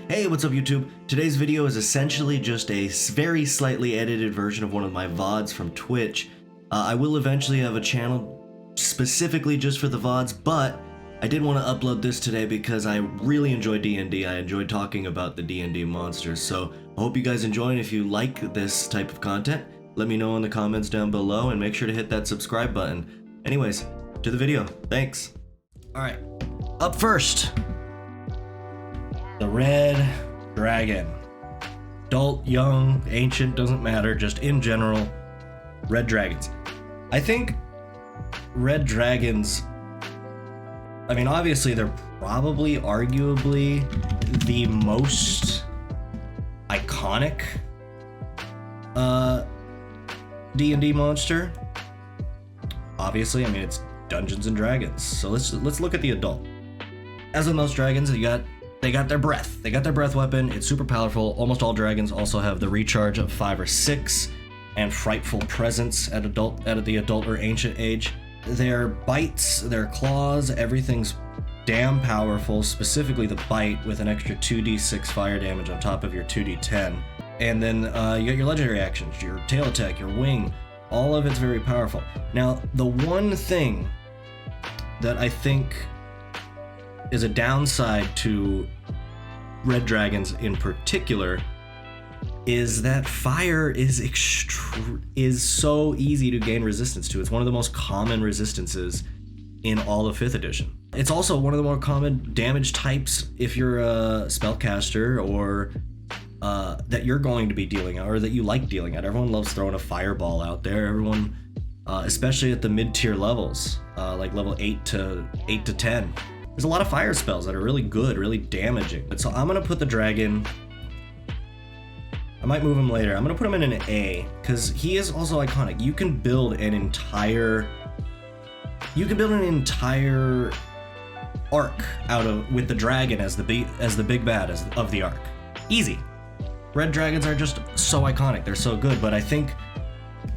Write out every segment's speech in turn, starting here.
Hey, what's up YouTube? Today's video is essentially just a very slightly edited version of one of my VODs from Twitch. I will eventually have a channel specifically just for the VODs, but I did want to upload this today because I really enjoy DnD. I enjoyed talking about the DnD monsters, so I hope you guys enjoy, and if you like this type of content, let me know in the comments down below, and make sure to hit that subscribe button. Anyways, to the video. Thanks. Alright, up first, the red dragon. Adult, young, ancient, doesn't matter, just in general, red dragons. I think red dragons, I mean, obviously they're probably arguably the most iconic D&D monster. Obviously, I mean, it's Dungeons and Dragons. So let's look at the adult. As with most dragons, they got their breath. They got their breath weapon. It's super powerful. Almost all dragons also have the recharge of 5 or 6 and frightful presence at the adult or ancient age. Their bites, their claws, everything's damn powerful, specifically the bite with an extra 2d6 fire damage on top of your 2d10. And then you got your legendary actions, your tail attack, your wing, all of it's very powerful. Now, the one thing that I think is a downside to red dragons in particular is that fire is so easy to gain resistance to. It's one of the most common resistances in all of 5th edition. It's also one of the more common damage types if you're a spellcaster or that you're going to be dealing out, or that you like dealing out. Everyone loves throwing a fireball out there. Everyone, especially at the mid-tier levels, like level 8 to 10. There's a lot of fire spells that are really good, really damaging. So I'm gonna put the dragon, I might move him later. I'm gonna put him in an A, because he is also iconic. You can build an entire arc with the dragon as the big bad of the arc. Easy. Red dragons are just so iconic. They're so good, but I think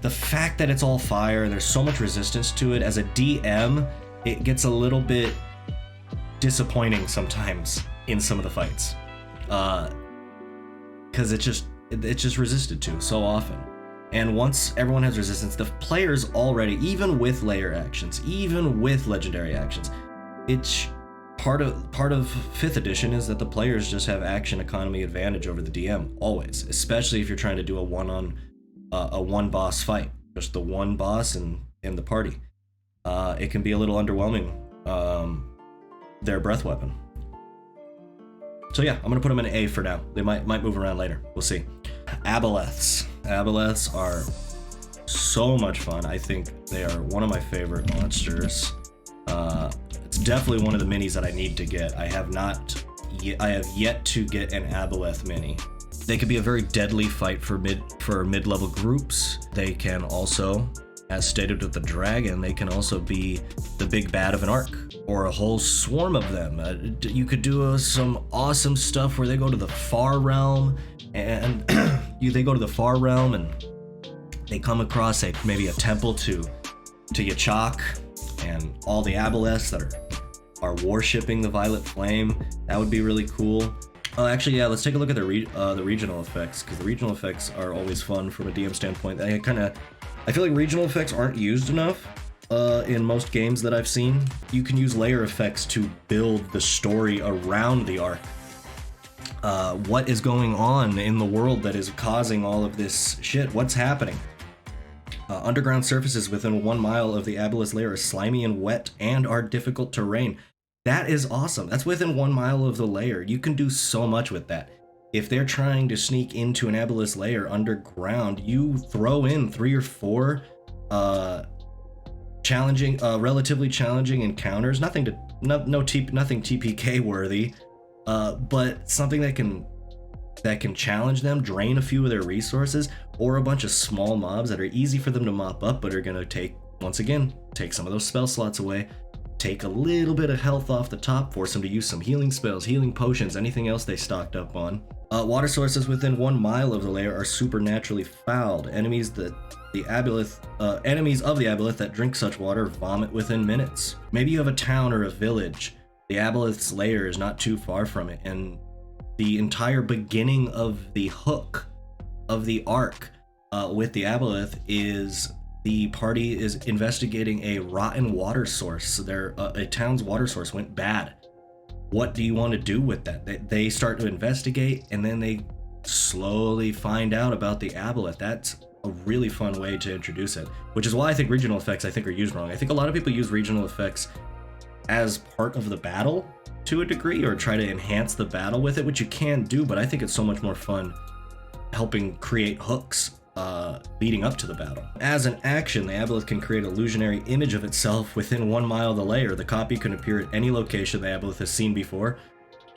the fact that it's all fire and there's so much resistance to it, as a DM, it gets a little bit disappointing sometimes in some of the fights, because it's just resisted to so often. And once everyone has resistance, the players already, even with layer actions, even with legendary actions, it's part of 5th edition is that the players just have action economy advantage over the DM always, especially if you're trying to do a one boss fight, just the one boss in the party. It can be a little underwhelming, their breath weapon. So yeah, I'm gonna put them in an A for now. They might move around later. We'll see. Aboleths. Aboleths are so much fun. I think they are one of my favorite monsters. It's definitely one of the minis that I need to get. I have yet to get an Aboleth mini. They could be a very deadly fight for mid-level groups. They can also, as stated with the dragon, they can also be the big bad of an arc, or a whole swarm of them. You could do some awesome stuff where they go to the far realm, and they come across maybe a temple to Yachak, and all the Aboleths that are worshipping the violet flame. That would be really cool. Actually, yeah, let's take a look at the regional effects, because the regional effects are always fun from a DM standpoint. I feel like regional effects aren't used enough in most games that I've seen. You can use layer effects to build the story around the arc. What is going on in the world that is causing all of this shit? What's happening? Underground surfaces within 1 mile of the Aboleth's lair are slimy and wet and are difficult terrain. That is awesome. That's within 1 mile of the lair. You can do so much with that. If they're trying to sneak into an Aboleth's lair underground, you throw in 3 or 4 relatively challenging encounters. Nothing TPK worthy, but something that can challenge them, drain a few of their resources, or a bunch of small mobs that are easy for them to mop up, but are gonna take some of those spell slots away, take a little bit of health off the top, force them to use some healing spells, healing potions, anything else they stocked up on. Water sources within 1 mile of the lair are supernaturally fouled. Enemies of the Aboleth that drink such water vomit within minutes. Maybe you have a town or a village. The Aboleth's lair is not too far from it, and the entire beginning of the hook of the arc with the Aboleth is the party is investigating a rotten water source. A town's water source went bad. What do you want to do with that? They start to investigate, and then they slowly find out about the Aboleth. That's a really fun way to introduce it, which is why I think regional effects are used wrong. I think a lot of people use regional effects as part of the battle to a degree, or try to enhance the battle with it, which you can do, but I think it's so much more fun helping create hooks leading up to the battle. As an action, the Aboleth can create an illusionary image of itself within 1 mile of the layer. The copy can appear at any location the Aboleth has seen before,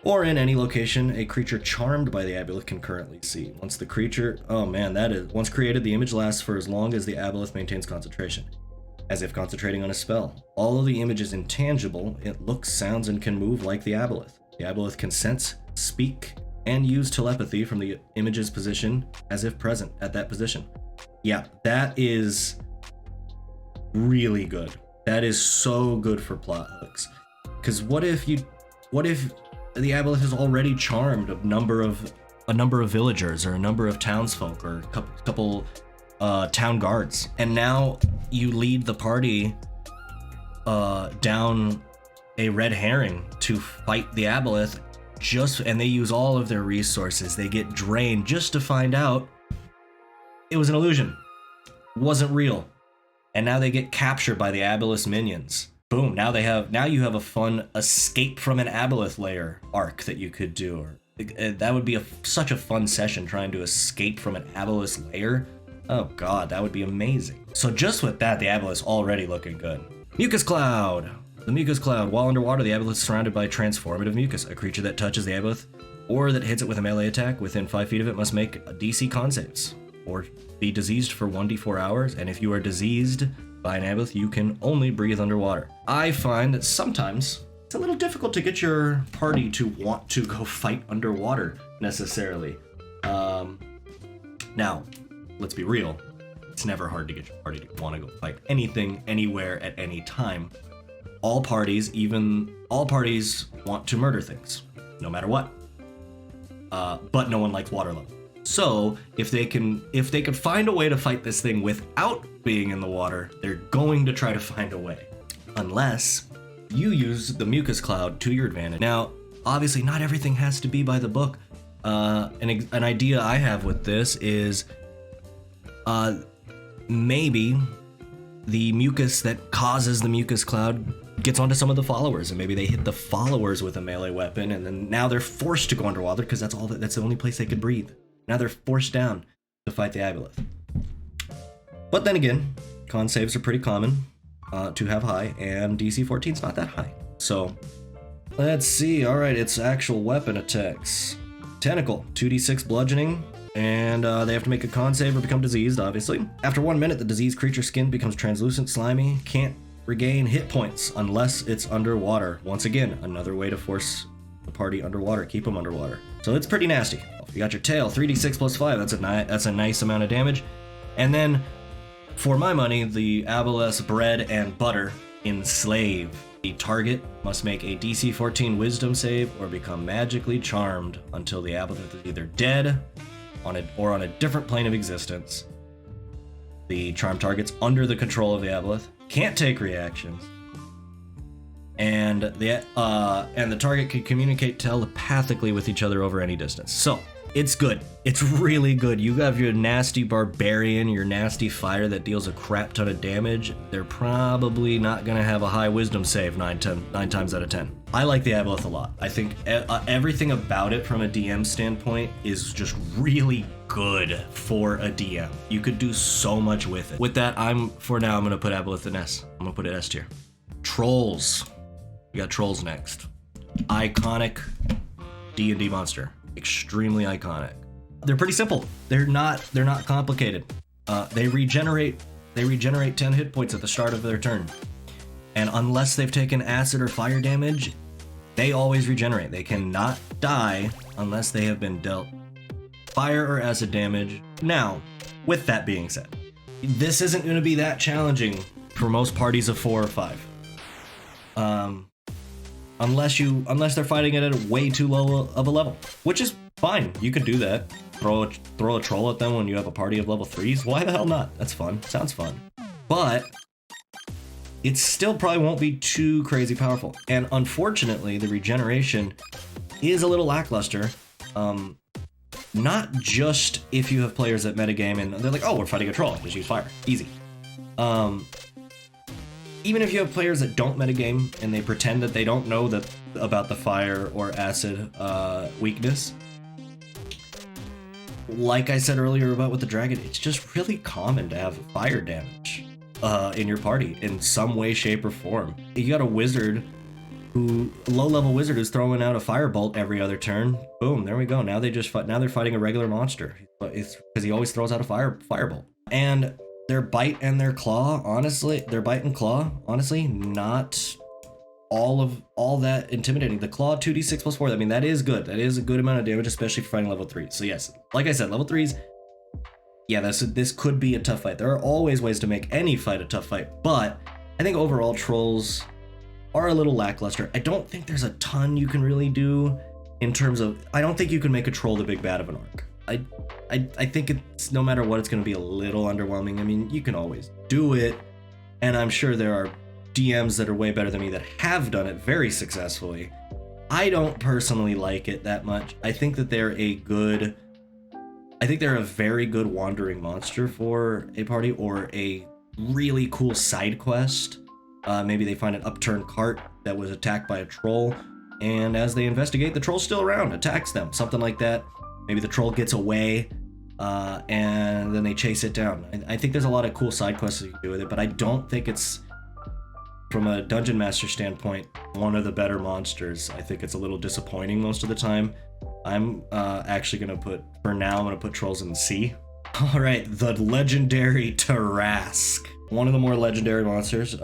or in any location a creature charmed by the Aboleth can currently see. Once the creature, once created, the image lasts for as long as the Aboleth maintains concentration, as if concentrating on a spell. Although the image is intangible, it looks, sounds, and can move like the Aboleth. The Aboleth can sense, speak, and use telepathy from the image's position as if present at that position. Yeah, that is really good. That is so good for plot hooks. Because what if the Aboleth has already charmed a number of villagers, or a number of townsfolk, or a couple town guards, and now you lead the party down a red herring to fight the Aboleth, and they use all of their resources. They get drained just to find out it was an illusion, wasn't real, and now they get captured by the Aboleth's minions. Boom! Now you have a fun escape from an Aboleth layer arc that you could do. That would be such a fun session, trying to escape from an Aboleth's lair. Oh god, that would be amazing. So just with that, the Aboleth's already looking good. Mucus Cloud. The Mucus Cloud. While underwater, the Aboleth is surrounded by transformative mucus. A creature that touches the Aboleth or that hits it with a melee attack within 5 feet of it must make a DC con saves, or be diseased for 1d4 hours, and if you are diseased by an Aboleth, you can only breathe underwater. I find that sometimes it's a little difficult to get your party to want to go fight underwater, necessarily. Now, let's be real. It's never hard to get your party to want to go fight anything, anywhere, at any time. All parties want to murder things, no matter what. But no one likes water level. So if they can find a way to fight this thing without being in the water, they're going to try to find a way. Unless you use the Mucus Cloud to your advantage. Now, obviously not everything has to be by the book. An idea I have with this is maybe the mucus that causes the Mucus Cloud gets onto some of the followers, and maybe they hit the followers with a melee weapon, and then now they're forced to go underwater because that's the only place they could breathe. Now they're forced down to fight the Aboleth. But then again, con saves are pretty common to have high, and DC 14 is not that high. So let's see. All right, it's actual weapon attacks. Tentacle, 2d6 bludgeoning, and they have to make a con save or become diseased, obviously. After 1 minute, the diseased creature's skin becomes translucent, slimy, can't regain hit points unless it's underwater. Once again, another way to force the party underwater, keep them underwater. So it's pretty nasty. You got your tail, 3d6 plus 5. That's a nice amount of damage. And then, for my money, the Aboleth's bread and butter, enslave. The target must make a DC 14 Wisdom save or become magically charmed until the Aboleth is either dead or on a different plane of existence. The charmed target's under the control of the Aboleth, can't take reactions, and the target can communicate telepathically with each other over any distance. So it's good. It's really good. You have your nasty barbarian, your nasty fighter that deals a crap ton of damage. They're probably not going to have a high wisdom save 9 times out of 10. I like the Aboleth a lot. I think everything about it from a DM standpoint is just really good for a DM. You could do so much with it. With that, for now I'm going to put Aboleth in S. I'm going to put it S tier. Trolls. We got Trolls next. Iconic D&D monster. Extremely iconic. They're pretty simple. They're not complicated. They regenerate 10 hit points at the start of their turn. And unless they've taken acid or fire damage, they always regenerate. They cannot die unless they have been dealt fire or acid damage. Now, with that being said, this isn't going to be that challenging for most parties of 4 or 5. unless they're fighting it at a way too low of a level, which is fine. You could do that. Throw a troll at them when you have a party of level 3s. Why the hell not? That's fun. Sounds fun. But it still probably won't be too crazy powerful. And unfortunately, the regeneration is a little lackluster. Not just if you have players that metagame and they're like, oh, we're fighting a troll, just use fire. Easy. Even if you have players that don't metagame and they pretend that they don't know about the fire or acid weakness, like I said earlier about with the dragon, it's just really common to have fire damage in your party in some way, shape, or form. You got a wizard low-level wizard who's throwing out a firebolt every other turn. Boom, there we go. Now they're fighting a regular monster. It's because he always throws out a firebolt. And their bite and their claw, honestly, not all that intimidating. The claw 2d6 plus 4, I mean, that is good. That is a good amount of damage, especially for fighting level 3. So yes, like I said, level 3s, yeah, this could be a tough fight. There are always ways to make any fight a tough fight, but I think overall trolls are a little lackluster. I don't think there's a ton you can really do in terms of, I don't think you can make a troll the big bad of an arc. I think it's, no matter what, it's going to be a little underwhelming. I mean, you can always do it, and I'm sure there are DMs that are way better than me that have done it very successfully. I don't personally like it that much. I think that they're a very good wandering monster for a party, or a really cool side quest. Maybe they find an upturned cart that was attacked by a troll, and as they investigate, the troll's still around, attacks them, something like that. Maybe the troll gets away, and then they chase it down. I think there's a lot of cool side quests that you can do with it, but I don't think it's, from a dungeon master standpoint, one of the better monsters. I think it's a little disappointing most of the time. I'm actually gonna put trolls in the sea. All right, the legendary Tarrasque. One of the more legendary monsters.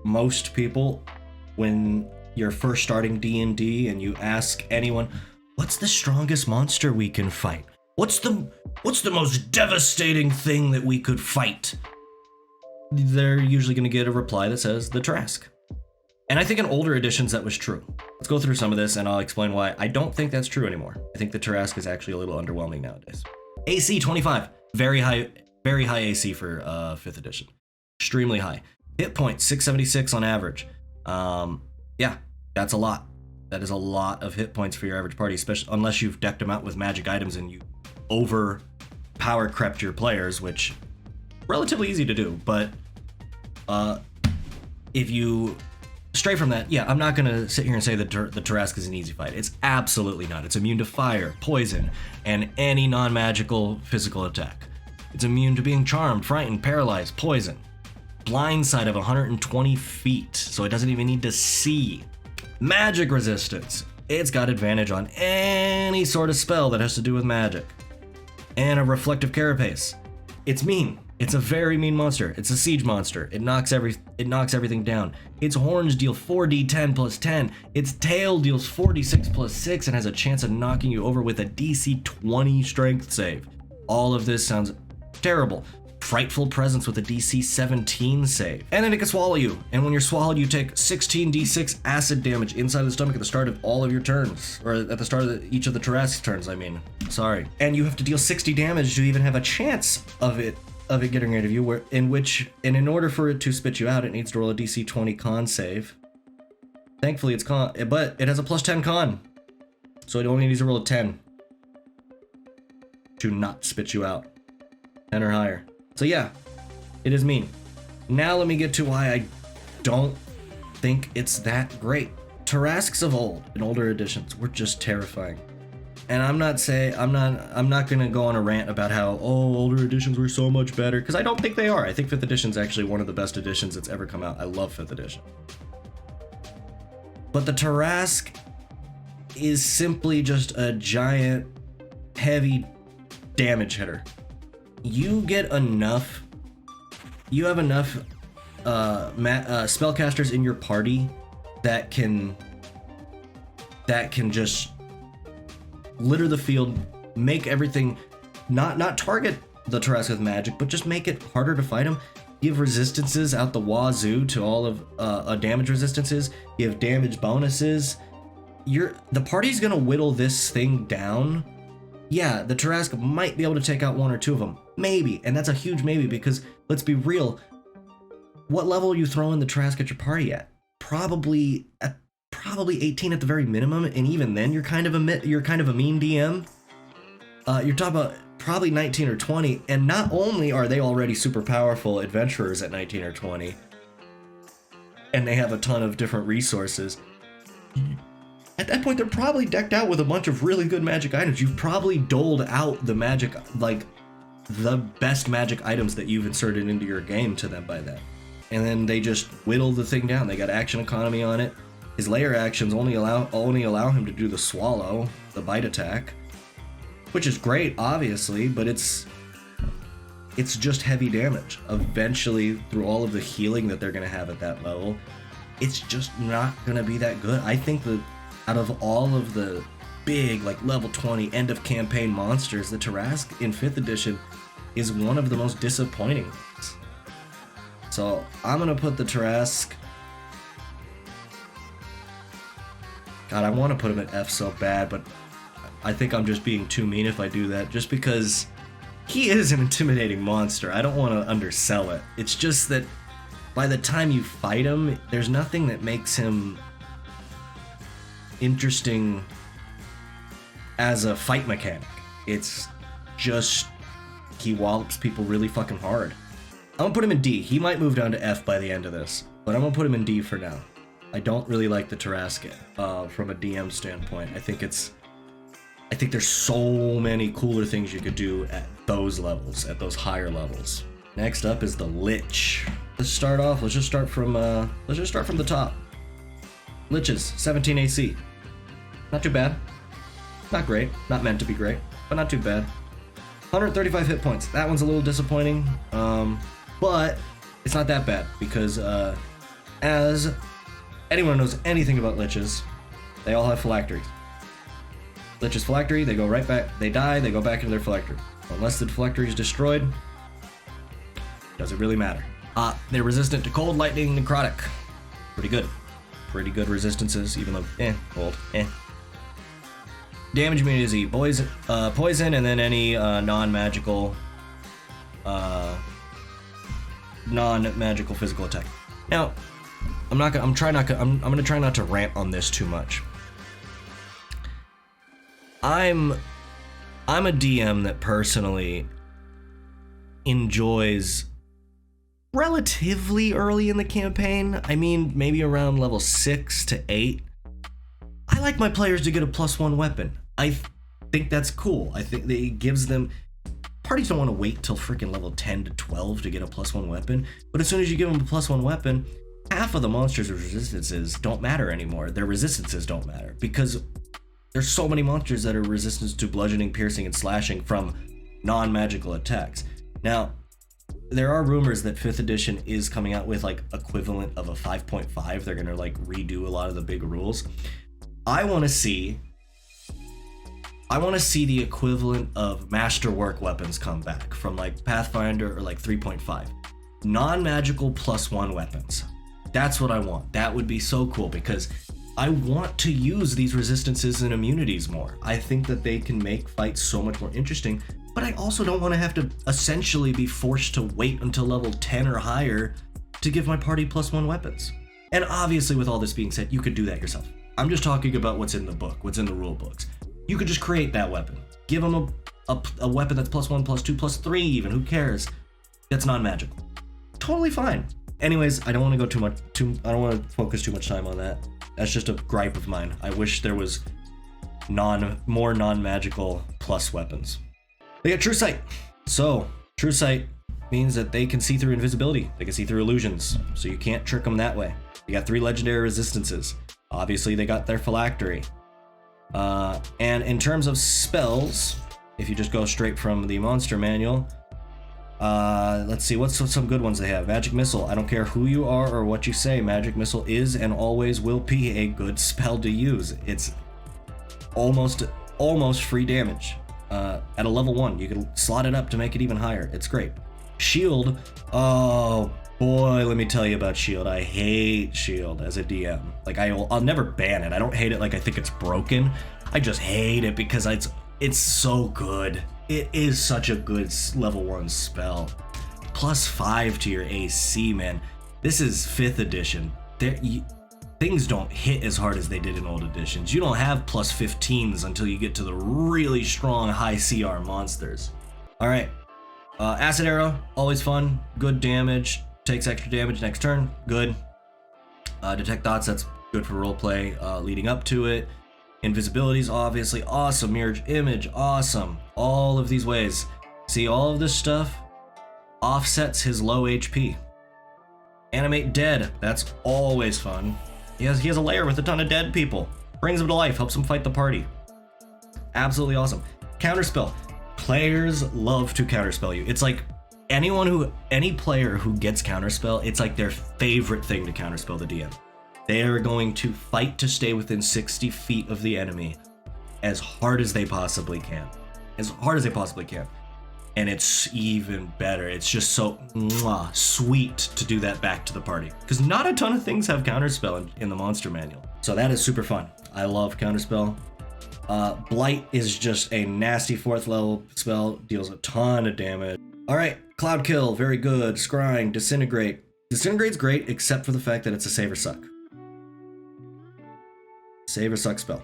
Most people, when you're first starting D&D and you ask anyone, what's the strongest monster we can fight? What's the most devastating thing that we could fight? They're usually going to get a reply that says the Tarrasque. And I think in older editions that was true. Let's go through some of this and I'll explain why I don't think that's true anymore. I think the Tarrasque is actually a little underwhelming nowadays. AC 25, very high AC for 5th edition. Extremely high. Hit points 676 on average. Yeah, that's a lot. That is a lot of hit points for your average party, especially unless you've decked them out with magic items and you over power crept your players, which relatively easy to do. But if you stray from that, yeah, I'm not gonna sit here and say that the Tarrasque is an easy fight. It's absolutely not. It's immune to fire, poison, and any non-magical physical attack. It's immune to being charmed, frightened, paralyzed, poison. Blind sight of 120 feet, so it doesn't even need to see. Magic resistance. It's got advantage on any sort of spell that has to do with magic. And a reflective carapace. It's mean. It's a very mean monster. It's a siege monster. It knocks everything down. Its horns deal 4d10 plus 10. Its tail deals 4d6 plus 6 and has a chance of knocking you over with a DC 20 strength save. All of this sounds terrible. Frightful presence with a DC 17 save. And then it can swallow you. And when you're swallowed, you take 16d6 acid damage inside the stomach at the start of all of your turns. Or at the start of each of the Tarrasque turns, I mean. Sorry. And you have to deal 60 damage to even have a chance of it getting rid of you, in order for it to spit you out, it needs to roll a DC 20 con save. Thankfully it's con, but it has a plus 10 con. So it only needs to roll a 10 to not spit you out. 10 or higher. So yeah, it is mean. Now let me get to why I don't think it's that great. Tarrasques of old, in older editions, were just terrifying. And I'm not gonna go on a rant about how, older editions were so much better, because I don't think they are. I think 5th edition is actually one of the best editions that's ever come out. I love 5th edition. But the Tarrasque is simply just a giant, heavy damage hitter. You have enough spellcasters in your party that can just litter the field, make everything, not target the Tarrasque with magic, but just make it harder to fight him. You have resistances out the wazoo to all of damage resistances. You have damage bonuses. The party's gonna whittle this thing down. Yeah, the Tarrasque might be able to take out one or two of them. Maybe, and that's a huge maybe because, let's be real, what level are you throwing the Tarrasque at your party at? Probably 18 at the very minimum, and even then you're kind of a mean DM. You're talking about probably 19 or 20, and not only are they already super powerful adventurers at 19 or 20, and they have a ton of different resources, at that point they're probably decked out with a bunch of really good magic items. You've probably doled out the magic, like the best magic items that you've inserted into your game to them by then. And then they just whittle the thing down. They got action economy on it. His layer actions only allow him to do the swallow, the bite attack, which is great, obviously, but it's just heavy damage. Eventually, through all of the healing that they're gonna have at that level, it's just not gonna be that good. I think that out of all of the big, like level 20 end of campaign monsters, the Tarrasque in 5th edition is one of the most disappointing ones. So I'm gonna put the Tarrasque. God, I want to put him at F so bad, but I think I'm just being too mean if I do that, just because he is an intimidating monster. I don't want to undersell it. It's just that by the time you fight him, there's nothing that makes him interesting as a fight mechanic. It's just he wallops people really fucking hard. I'm gonna put him in D. He might move down to F by the end of this, but I'm gonna put him in D for now. I don't really like the Tarrasque from a DM standpoint. I think there's so many cooler things you could do at those levels, at those higher levels. Next up is the Lich. Let's just start from the top. Liches, 17 AC. Not too bad. Not great. Not meant to be great, but not too bad. 135 hit points. That one's a little disappointing, but it's not that bad because as anyone who knows anything about Liches, they all have phylacteries. Lich's phylactery, they go right back, they die, they go back into their phylactery. Unless the phylactery is destroyed, doesn't really matter. They're resistant to cold, lightning, necrotic. Pretty good resistances, even though, cold, Damage immunity is E, poison, and then any non-magical physical attack. Now, I'm gonna try not to rant on this too much. I'm a DM that personally enjoys relatively early in the campaign. I mean, maybe around level 6 to 8. I like my players to get a +1 weapon. I think that's cool. I think that it gives them. Parties don't want to wait till freaking level 10 to 12 to get a +1 weapon, but as soon as you give them a +1 weapon, half of the monsters' resistances don't matter anymore. Their resistances don't matter because there's so many monsters that are resistant to bludgeoning, piercing, and slashing from non-magical attacks. Now, there are rumors that 5th edition is coming out with like equivalent of a 5.5. They're gonna like redo a lot of the big rules. I want to see the equivalent of masterwork weapons come back from like Pathfinder or like 3.5. Non-magical +1 weapons. That's what I want. That would be so cool because I want to use these resistances and immunities more. I think that they can make fights so much more interesting, but I also don't want to have to essentially be forced to wait until level 10 or higher to give my party +1 weapons. And obviously with all this being said, you could do that yourself. I'm just talking about what's in the book, what's in the rule books. You could just create that weapon. Give them a weapon that's +1, +2, +3 even, who cares? That's non-magical. Totally fine. Anyways, I don't want to focus too much time on that. That's just a gripe of mine. I wish there was more non-magical plus weapons. They got True Sight. So, True Sight means that they can see through invisibility. They can see through illusions, so you can't trick them that way. They got 3 legendary resistances. Obviously, they got their phylactery. And in terms of spells, if you just go straight from the monster manual, let's see, what's some good ones they have? Magic Missile. I don't care who you are or what you say, Magic Missile is and always will be a good spell to use. It's almost free damage. At a level 1, you can slot it up to make it even higher. It's great. Shield. Oh Boy, let me tell you about Shield. I hate Shield as a DM. Like, I'll never ban it. I don't hate it like I think it's broken. I just hate it because it's so good. It is such a good level 1 spell. +5 to your AC, man. This is 5th edition. Things don't hit as hard as they did in old editions. You don't have +15s until you get to the really strong high CR monsters. All right, Acid Arrow, always fun, good damage. Takes extra damage next turn, good. Detect Thoughts, that's good for roleplay leading up to it. Invisibility's obviously awesome. Mirror Image, awesome. All of these ways. See, all of this stuff offsets his low HP. Animate Dead, that's always fun. He has a lair with a ton of dead people. Brings them to life, helps them fight the party. Absolutely awesome. Counterspell. Players love to counterspell you. It's like any player who gets counterspell, it's like their favorite thing to counterspell the DM. They are going to fight to stay within 60 feet of the enemy as hard as they possibly can. As hard as they possibly can. And it's even better. It's just so sweet to do that back to the party. Because not a ton of things have counterspell in the monster manual. So that is super fun. I love counterspell. Blight is just a nasty 4th level spell. Deals a ton of damage. Alright, Cloud Kill, very good. Scrying, Disintegrate. Disintegrate's great, except for the fact that it's a save or suck. Save or suck spell.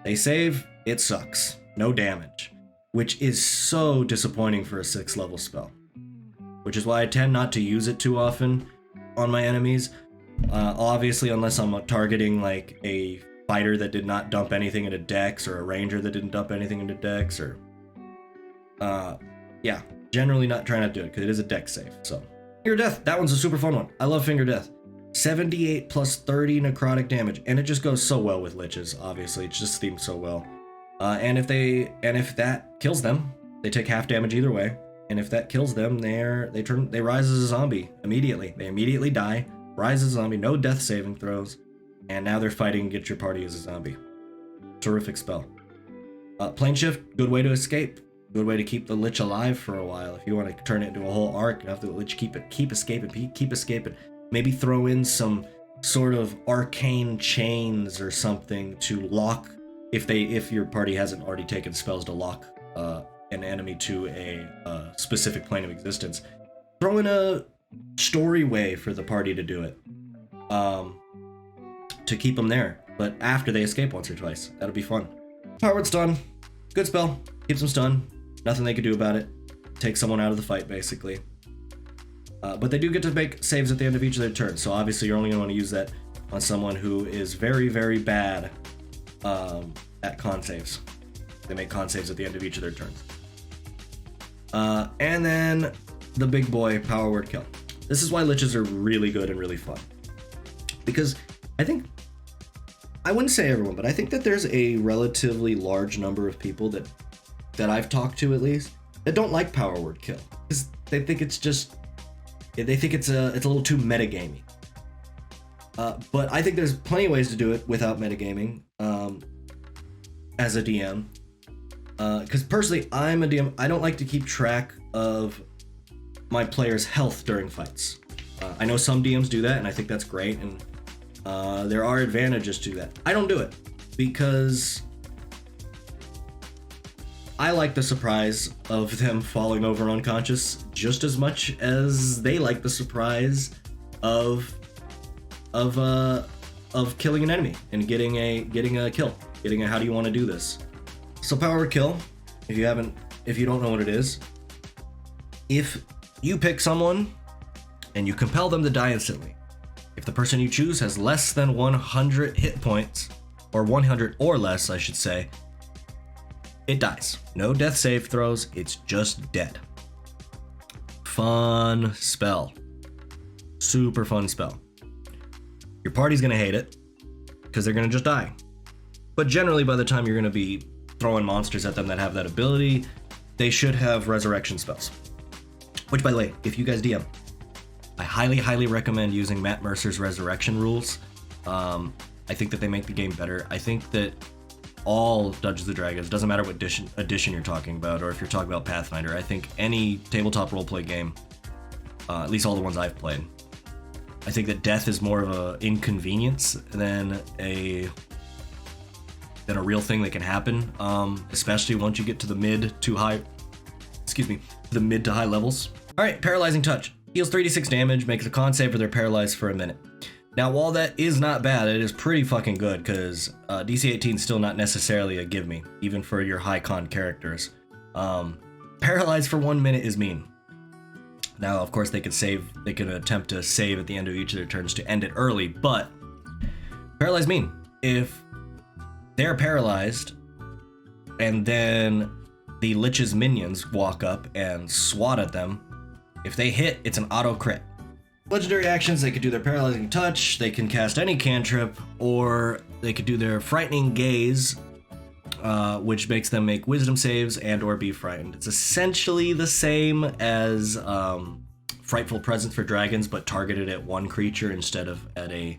They save, it sucks. No damage. Which is so disappointing for a 6th level spell. Which is why I tend not to use it too often on my enemies. Obviously, unless I'm targeting like a fighter that did not dump anything into Dex, or a ranger that didn't dump anything into Dex, or... yeah. Generally not trying to do it, because it is a Dex save, so. Finger Death, that one's a super fun one. I love Finger Death. 78 plus 30 necrotic damage, and it just goes so well with liches, obviously. It just themes so well. And if that kills them, they take half damage either way. And if that kills them, they rise as a zombie immediately. They immediately die, rise as a zombie, no death saving throws, and now they're fighting Get Your Party as a zombie. Terrific spell. Plane Shift, good way to escape. Good way to keep the Lich alive for a while. If you want to turn it into a whole arc, you have to the Lich keep escaping. Maybe throw in some sort of arcane chains or something to lock, if your party hasn't already taken spells to lock an enemy to a specific plane of existence. Throw in a story way for the party to do it, to keep them there, but after they escape once or twice. That'll be fun. Power Word Stun, good spell, keeps them stunned. Nothing they can do about it. Take someone out of the fight, basically. But they do get to make saves at the end of each of their turns, so obviously you're only going to want to use that on someone who is very, very bad at con saves. They make con saves at the end of each of their turns. And then the big boy, Power Word Kill. This is why liches are really good and really fun. Because I wouldn't say everyone, but I think that there's a relatively large number of people that I've talked to, at least, that don't like Power Word Kill, because they think it's a little too metagamey. But I think there's plenty of ways to do it without metagaming as a DM. Because personally, I'm a DM. I don't like to keep track of my players' health during fights. I know some DMs do that, and I think that's great, and there are advantages to that. I don't do it because I like the surprise of them falling over unconscious just as much as they like the surprise of killing an enemy and getting a kill, getting a how do you want to do this. So Power Word Kill, if you don't know what it is, if you pick someone and you compel them to die instantly, if the person you choose has less than 100 hit points, or 100 or less, I should say, it dies. No death save throws, it's just dead. Fun spell. Super fun spell. Your party's gonna hate it, because they're gonna just die. But generally, by the time you're gonna be throwing monsters at them that have that ability, they should have resurrection spells. Which, by the way, if you guys DM, I highly, highly recommend using Matt Mercer's resurrection rules. I think that they make the game better. I think that all Dungeons & Dragons, doesn't matter what edition you're talking about, or if you're talking about Pathfinder, I think any tabletop roleplay game At least all the ones I've played. I think that death is more of an inconvenience than a real thing that can happen, especially once you get to the mid to high levels. All right, paralyzing touch. Heals 3d6 damage, makes a con save, or they're paralyzed for a minute. Now, while that is not bad, it is pretty fucking good, because DC 18 is still not necessarily a give me, even for your high con characters. Paralyzed for 1 minute is mean. Now, of course, they can attempt to save at the end of each of their turns to end it early, but paralyzed mean. If they're paralyzed, and then the Lich's minions walk up and swat at them, if they hit, it's an auto crit. Legendary actions, they could do their paralyzing touch, they can cast any cantrip, or they could do their frightening gaze, which makes them make wisdom saves and or be frightened. It's essentially the same as frightful presence for dragons, but targeted at one creature instead of at a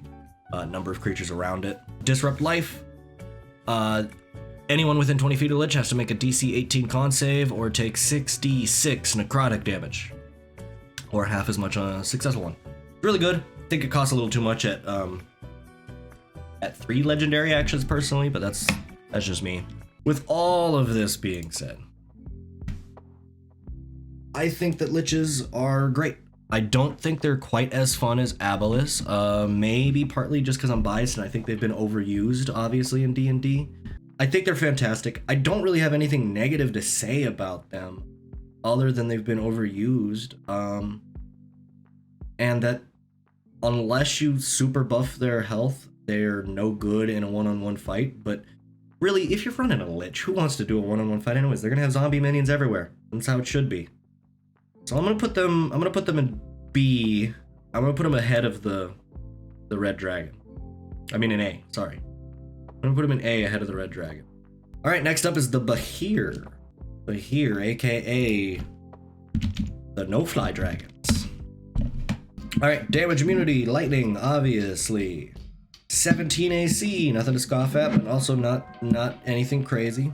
number of creatures around it. Disrupt life. Anyone within 20 feet of Lich has to make a DC 18 con save or take 6d6 necrotic damage, or half as much on a successful one. Really good. I think it costs a little too much at 3 legendary actions personally, but that's just me. With all of this being said, I think that Liches are great. I don't think they're quite as fun as Aboleth, maybe partly just because I'm biased and I think they've been overused, obviously, in D&D. I think they're fantastic. I don't really have anything negative to say about them, other than they've been overused, and that unless you super buff their health, they're no good in a one-on-one fight. But really, if you're running a Lich, who wants to do a one-on-one fight anyways? They're gonna have zombie minions everywhere. That's how it should be. So I'm gonna put them in B. I'm gonna put them ahead of the Red Dragon. I mean in A, sorry. I'm gonna put them in A ahead of the Red Dragon. Alright, next up is the Bahir. Bahir, aka the No-Fly Dragons. Alright, damage immunity, lightning, obviously. 17 AC, nothing to scoff at, but also not anything crazy.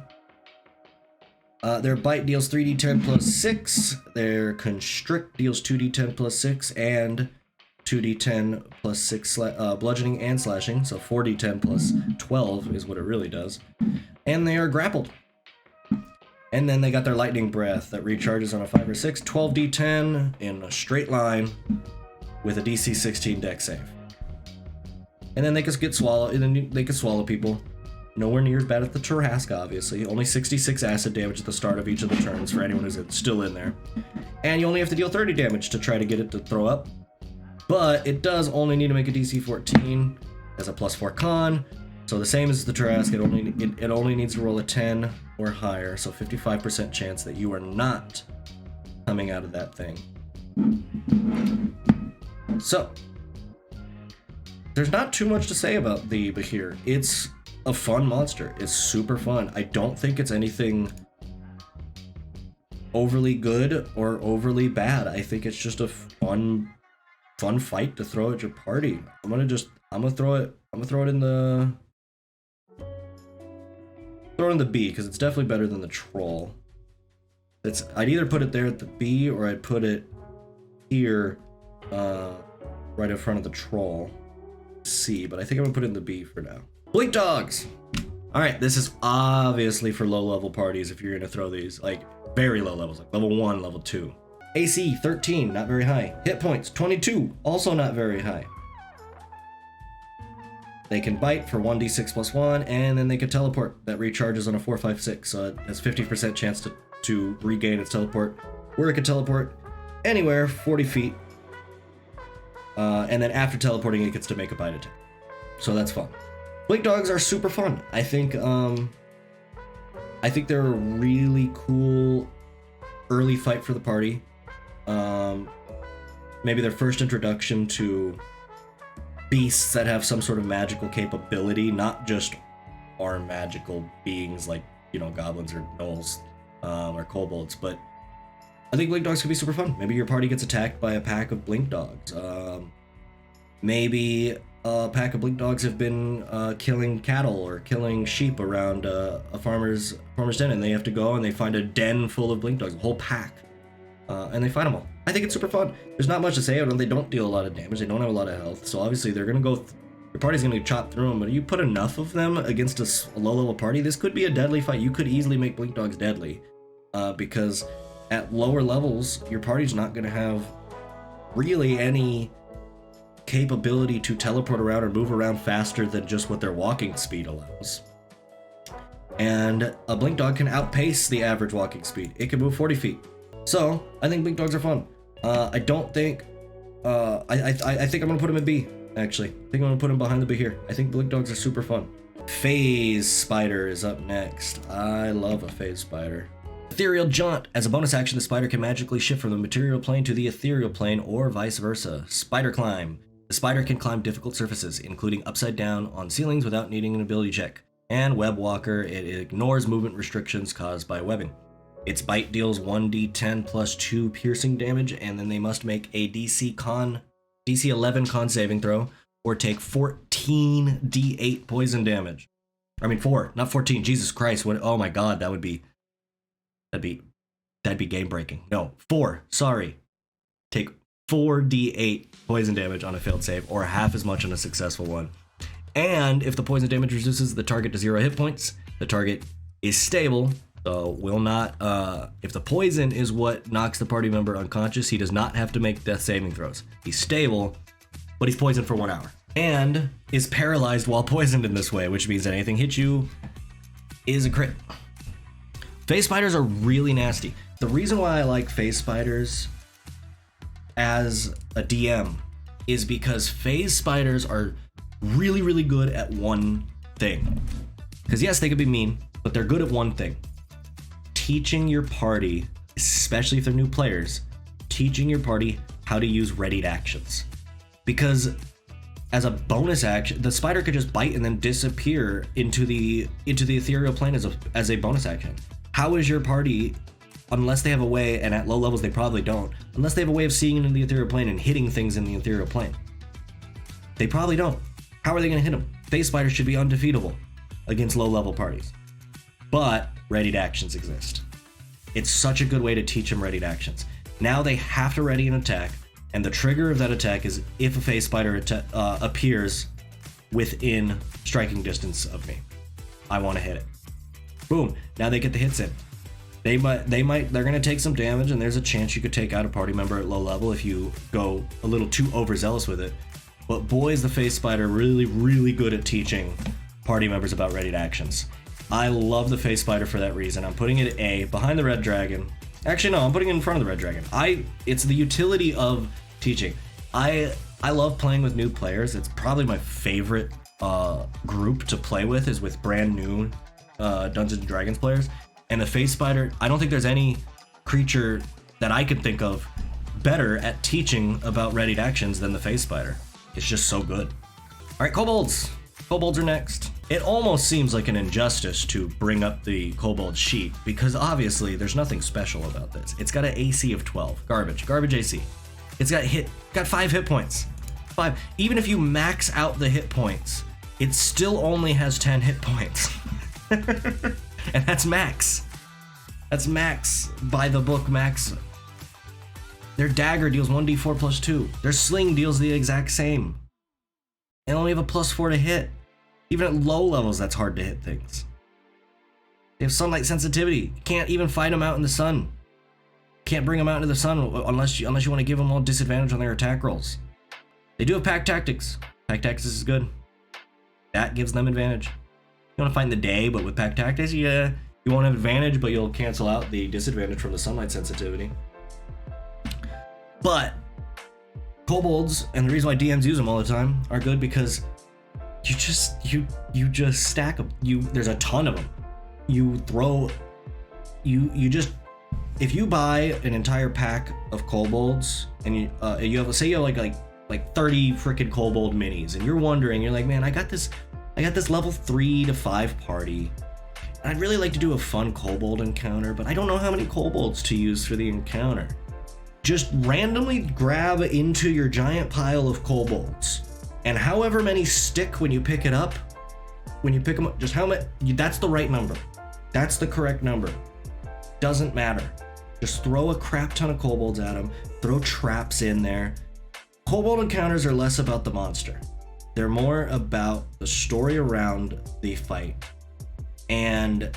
Their bite deals 3d10 plus 6. Their constrict deals 2d10 plus 6 and 2d10 plus 6 bludgeoning and slashing. So 4d10 plus 12 is what it really does. And they are grappled. And then they got their lightning breath that recharges on a 5 or 6. 12d10 in a straight line with a DC 16 dex save. And then they can get swallowed. And then they can swallow people. Nowhere near as bad as the Tarrasque, obviously. Only 66 acid damage at the start of each of the turns for anyone who's still in there. And you only have to deal 30 damage to try to get it to throw up. But it does only need to make a DC 14 as a +4 con. So the same as the Tarrasque, it only needs to roll a 10 or higher. So 55% chance that you are not coming out of that thing. So there's not too much to say about the Bahir. It's a fun monster. It's super fun. I don't think it's anything overly good or overly bad. I think it's just a fun fight to throw at your party. I'm gonna throw it in the B, because it's definitely better than the troll. I'd either put it there at the B or I'd put it here right in front of the troll. C, but I think I'm gonna put it in the B for now. Blink dogs! Alright, this is obviously for low level parties if you're gonna throw these, like very low levels, like level 1, level 2. AC 13, not very high. Hit points 22, also not very high. They can bite for 1d6 plus 1, and then they can teleport. That recharges on a 4, 5, 6, so it has 50% chance to regain its teleport, where it can teleport anywhere 40 feet. And then after teleporting, it gets to make a bite attack. So that's fun. Blink dogs are super fun. I think they're a really cool early fight for the party. Maybe their first introduction to beasts that have some sort of magical capability, not just are magical beings like, you know, goblins or gnolls or kobolds, but I think blink dogs could be super fun. Maybe your party gets attacked by a pack of blink dogs. Maybe a pack of blink dogs have been killing cattle or killing sheep around a farmer's den, and they have to go and they find a den full of blink dogs, a whole pack. and they fight them all. I think it's super fun. There's not much to say. They don't deal a lot of damage. They don't have a lot of health. So obviously they're going to go... Your party's going to chop through them, but you put enough of them against a low-level party, this could be a deadly fight. You could easily make Blink Dogs deadly, because at lower levels, your party's not going to have really any capability to teleport around or move around faster than just what their walking speed allows. And a Blink Dog can outpace the average walking speed. It can move 40 feet. So I think Blink Dogs are fun. I don't think... I think I'm going to put them in B. Actually, I think I'm gonna put him behind the Behir. I think Blink Dogs are super fun. Phase Spider is up next. I love a Phase Spider. Ethereal Jaunt. As a bonus action, the spider can magically shift from the material plane to the ethereal plane or vice versa. Spider Climb. The spider can climb difficult surfaces, including upside down on ceilings without needing an ability check. And Web Walker, it ignores movement restrictions caused by webbing. Its bite deals 1d10 plus 2 piercing damage, and then they must make a DC 11 con saving throw, or take 14 D8 poison damage. I mean 4, not 14. Jesus Christ! What? Oh my God, that'd be game breaking. No, 4. Sorry. Take 4 D8 poison damage on a failed save, or half as much on a successful one. And if the poison damage reduces the target to 0 hit points, the target is stable. So will not. If the poison is what knocks the party member unconscious, he does not have to make death saving throws. He's stable, but he's poisoned for 1 hour. And is paralyzed while poisoned in this way, which means that anything hits you is a crit. Phase Spiders are really nasty. The reason why I like Phase Spiders as a DM is because Phase Spiders are really, really good at one thing. Because yes, they could be mean, but they're good at one thing. Teaching your party, especially if they're new players, teaching your party how to use readied actions. Because as a bonus action, the spider could just bite and then disappear into the ethereal plane as a bonus action. How is your party, unless they have a way, and at low levels they probably don't, unless they have a way of seeing into the ethereal plane and hitting things in the ethereal plane? They probably don't. How are they going to hit them? Phase Spiders should be undefeatable against low level parties. But readied actions exist. It's such a good way to teach them readied actions. Now they have to ready an attack, and the trigger of that attack is if a Phase Spider appears within striking distance of me. I want to hit it. Boom. Now they get the hits in. They're gonna take some damage, and there's a chance you could take out a party member at low level if you go a little too overzealous with it. But boy, is the Phase Spider really, really good at teaching party members about readied actions. I love the Phase Spider for that reason. I'm putting it A, behind the Red Dragon. Actually, no, I'm putting it in front of the Red Dragon. It's the utility of teaching. I love playing with new players. It's probably my favorite group to play with, is with brand new Dungeons & Dragons players. And the Phase Spider, I don't think there's any creature that I can think of better at teaching about readied actions than the Phase Spider. It's just so good. All right, Kobolds. Kobolds are next. It almost seems like an injustice to bring up the Kobold sheet, because obviously there's nothing special about this. It's got an AC of 12. Garbage AC. It's got 5 hit points. 5. Even if you max out the hit points, it still only has 10 hit points. And that's max. That's max. By the book max. Their dagger deals 1d4 plus 2. Their sling deals the exact same. They only have a +4 to hit. Even at low levels, that's hard to hit things. They have sunlight sensitivity. You can't even fight them out in the sun. Can't bring them out into the sun unless you want to give them all disadvantage on their attack rolls. They do have Pack Tactics. Pack Tactics is good. That gives them advantage. You want to find the day, but with Pack Tactics, yeah, you won't have advantage, but you'll cancel out the disadvantage from the sunlight sensitivity. But Kobolds, and the reason why DMs use them all the time, are good because you just stack them. There's a ton of them. If you buy an entire pack of Kobolds and you have like 30 freaking Kobold minis, and you're wondering, you're like, man, I got this level 3 to 5 party. And I'd really like to do a fun Kobold encounter, but I don't know how many Kobolds to use for the encounter. Just randomly grab into your giant pile of Kobolds, and however many stick when you pick it up, when you pick them up, just how many, that's the right number. That's the correct number. Doesn't matter. Just throw a crap ton of kobolds at them, throw traps in there. Kobold encounters are less about the monster. They're more about the story around the fight and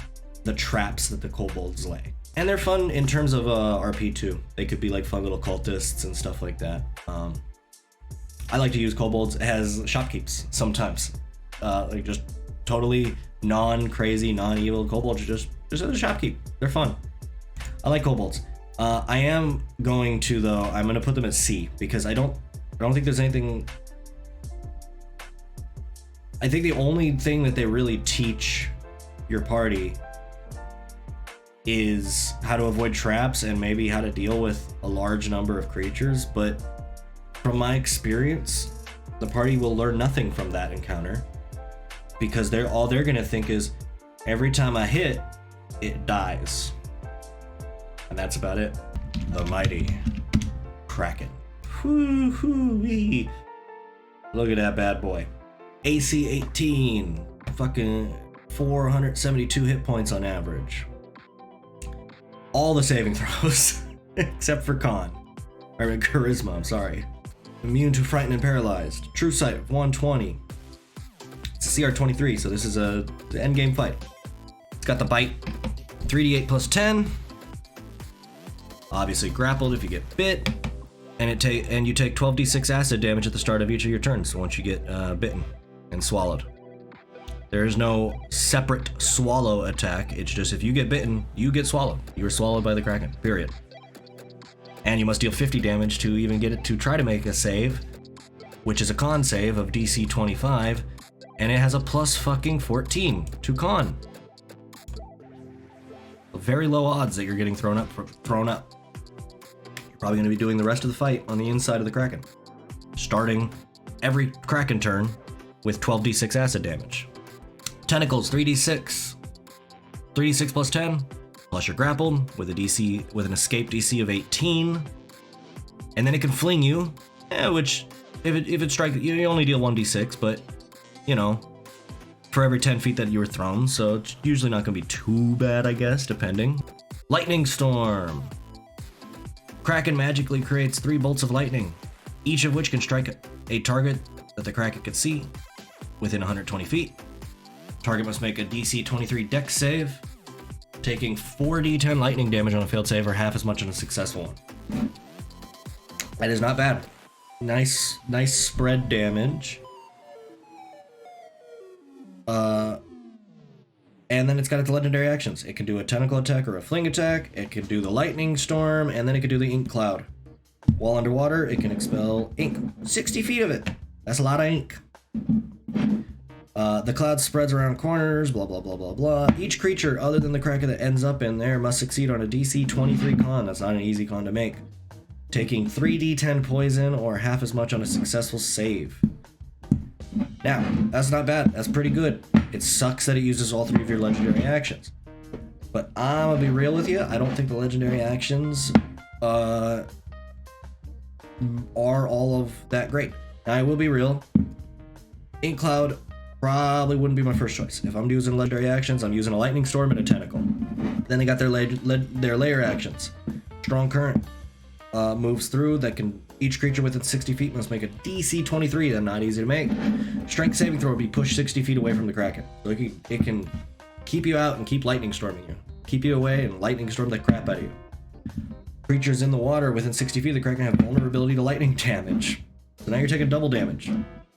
the traps that the kobolds lay. And they're fun in terms of RP too. They could be like fun little cultists and stuff like that. I like to use kobolds as shopkeepers sometimes. Like just totally non-crazy, non-evil kobolds just as a shopkeep. They're fun. I like kobolds. I am going to though. I'm going to put them at C because I don't think there's anything. I think the only thing that they really teach your party is how to avoid traps and maybe how to deal with a large number of creatures. But from my experience, the party will learn nothing from that encounter because all they're going to think is every time I hit, it dies. And that's about it. The mighty Kraken. Woo-hoo-wee. Look at that bad boy. AC 18. Fucking 472 hit points on average. All the saving throws, except for charisma, I'm sorry. Immune to frightened and paralyzed. True sight of 120. It's a CR 23, so this is a end game fight. It's got the bite. 3d8 plus 10. Obviously grappled if you get bit, and you take 12d6 acid damage at the start of each of your turns once you get bitten and swallowed. There is no separate swallow attack. It's just if you get bitten, you get swallowed. You are swallowed by the Kraken, period. And you must deal 50 damage to even get it to try to make a save, which is a con save of DC 25, and it has a plus fucking 14 to con. Very low odds that you're getting thrown up. You're probably going to be doing the rest of the fight on the inside of the Kraken, starting every Kraken turn with 12d6 acid damage. Tentacles, 3d6. 3d6 plus 10, plus you're grappled with an escape DC of 18. And then it can fling you, which if it strikes, you only deal 1d6, but you know, for every 10 feet that you were thrown, so it's usually not going to be too bad, I guess, depending. Lightning Storm. Kraken magically creates 3 bolts of lightning, each of which can strike a target that the Kraken can see within 120 feet. Target must make a DC 23 Dex save, taking 4d10 lightning damage on a failed save or half as much on a successful one. That is not bad. Nice spread damage. And then it's got its legendary actions. It can do a tentacle attack or a fling attack. It can do the lightning storm, and then it can do the ink cloud. While underwater, it can expel ink. 60 feet of it. That's a lot of ink. The cloud spreads around corners, blah, blah, blah, blah, blah. Each creature other than the Kraken that ends up in there must succeed on a DC 23 con. That's not an easy con to make. Taking 3d10 poison or half as much on a successful save. Now, that's not bad. That's pretty good. It sucks that it uses all 3 of your legendary actions. But I'm gonna be real with you. I don't think the legendary actions are all of that great. Now, I will be real. Ink Cloud probably wouldn't be my first choice. If I'm using legendary actions, I'm using a Lightning Storm and a Tentacle. Then they got their layer actions. Strong Current moves through that can... Each creature within 60 feet must make a DC 23. That's not easy to make. Strength saving throw will be pushed 60 feet away from the Kraken. So it can keep you out and keep lightning storming you. Keep you away and lightning storm the crap out of you. Creatures in the water within 60 feet of the Kraken have vulnerability to lightning damage. So now you're taking double damage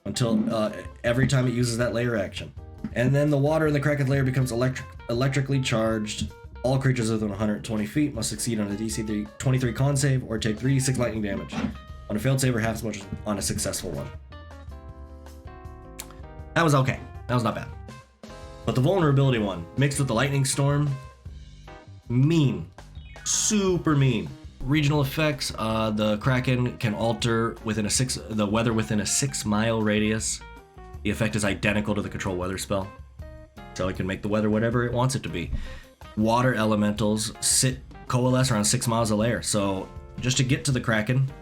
until every time it uses that layer action. And then the water in the Kraken's layer becomes electrically charged. All creatures within 120 feet must succeed on a DC 23 con save or take 3d6 lightning damage. On a failed save or half as much on a successful one. That was okay. That was not bad. But the vulnerability one, mixed with the lightning storm, mean. Super mean. Regional effects, the Kraken can alter the weather within a 6-mile radius. The effect is identical to the control weather spell. So it can make the weather whatever it wants it to be. Water elementals coalesce around 6 miles a layer. So just to get to the Kraken,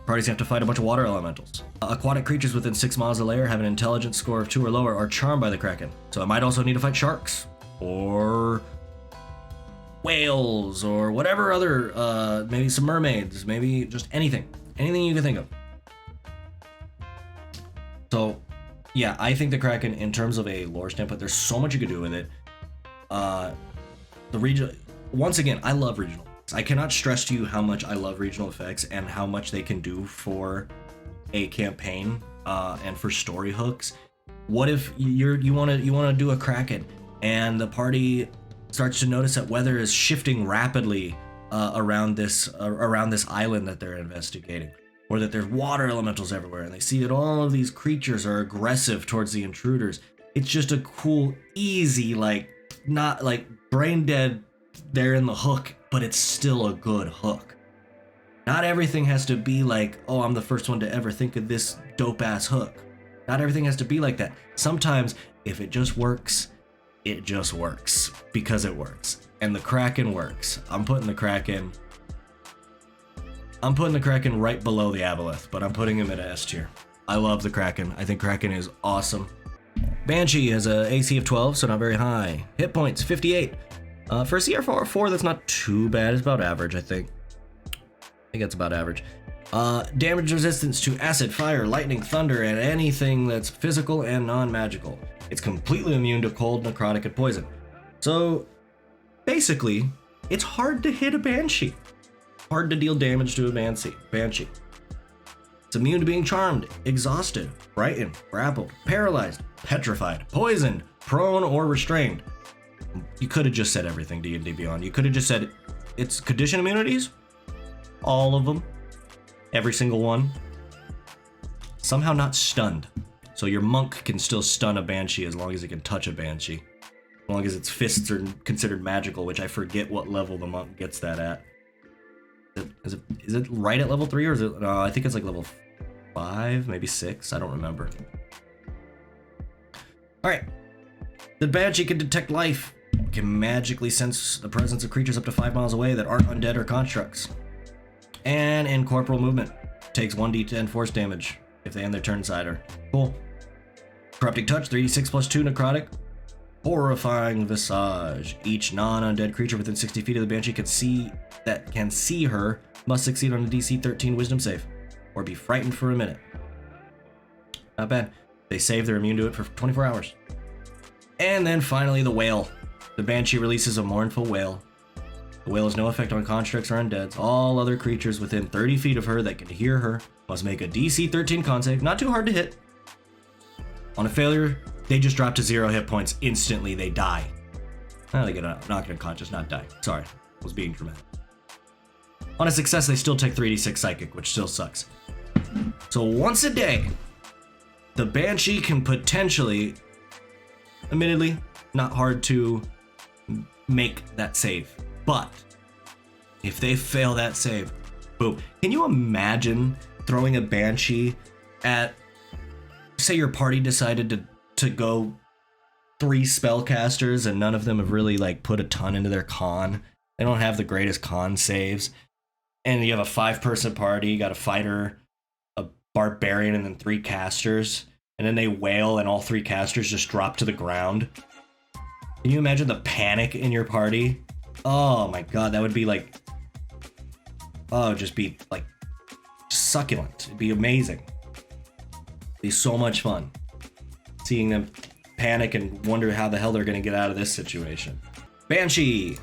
parties have to fight a bunch of water elementals. Aquatic creatures within 6 miles of layer have an intelligence score of 2 or lower are charmed by the Kraken. So it might also need to fight sharks or whales or whatever other, maybe some mermaids, maybe just anything you can think of. So yeah, I think the Kraken, in terms of a lore standpoint, there's so much you could do with it. The region, once again, I love regional. I cannot stress to you how much I love regional effects and how much they can do for a campaign and for story hooks. What if you want to do a Kraken and the party starts to notice that weather is shifting rapidly around this island that they're investigating, or that there's water elementals everywhere, and they see that all of these creatures are aggressive towards the intruders. It's just a cool, easy, like, not like brain dead, they're in the hook, but it's still a good hook. Not everything has to be like, oh, I'm the first one to ever think of this dope ass hook. Not everything has to be like that. Sometimes, if it just works, it just works because it works. And the Kraken works. I'm putting the Kraken right below the Aboleth, but I'm putting him at S tier. I love the Kraken. I think Kraken is awesome. Banshee has a AC of 12, so not very high. Hit points, 58. For a CR4, that's not too bad. It's about average, I think. I think that's about average. Damage resistance to acid, fire, lightning, thunder, and anything that's physical and non-magical. It's completely immune to cold, necrotic, and poison. So, basically, it's hard to hit a Banshee. Hard to deal damage to a Banshee. It's immune to being charmed, exhausted, frightened, grappled, paralyzed, petrified, poisoned, prone, or restrained. You could have just said everything, D&D Beyond. You could have just said it's condition immunities. All of them. Every single one. Somehow not stunned. So your monk can still stun a Banshee as long as it can touch a Banshee. As long as its fists are considered magical, which I forget what level the monk gets that at. Is it right at level 3 or is it? I think it's like level 5, maybe 6. I don't remember. Alright. The Banshee can detect life. Can magically sense the presence of creatures up to 5 miles away that aren't undead or constructs. And incorporeal movement. Takes 1d10 force damage if they end their turn inside her. Cool. Corrupting touch, 3d6 plus 2 necrotic. Horrifying visage. Each non-undead creature within 60 feet of the Banshee can see her must succeed on a DC 13 wisdom save or be frightened for a minute. Not bad. They save, they're immune to it for 24 hours. And then finally the whale. The Banshee releases a mournful wail. The wail has no effect on constructs or undeads. All other creatures within 30 feet of her that can hear her must make a DC 13 con save. Not too hard to hit. On a failure, they just drop to 0 hit points. Instantly, they die. They get knocked unconscious, not die. Sorry, I was being dramatic. On a success, they still take 3d6 psychic, which still sucks. So once a day, the Banshee can potentially, admittedly, not hard to make that save. But if they fail that save, boom. Can you imagine throwing a Banshee at, say your party decided to go 3 spellcasters and none of them have really like put a ton into their con. They don't have the greatest con saves. And you have a 5-person party, you got a fighter, a barbarian, and then 3 casters. And then they wail and all 3 casters just drop to the ground. Can you imagine the panic in your party? Oh my god, that would be like... Oh, it'd just be like succulent. It'd be amazing. It'd be so much fun. Seeing them panic and wonder how the hell they're going to get out of this situation. Banshee!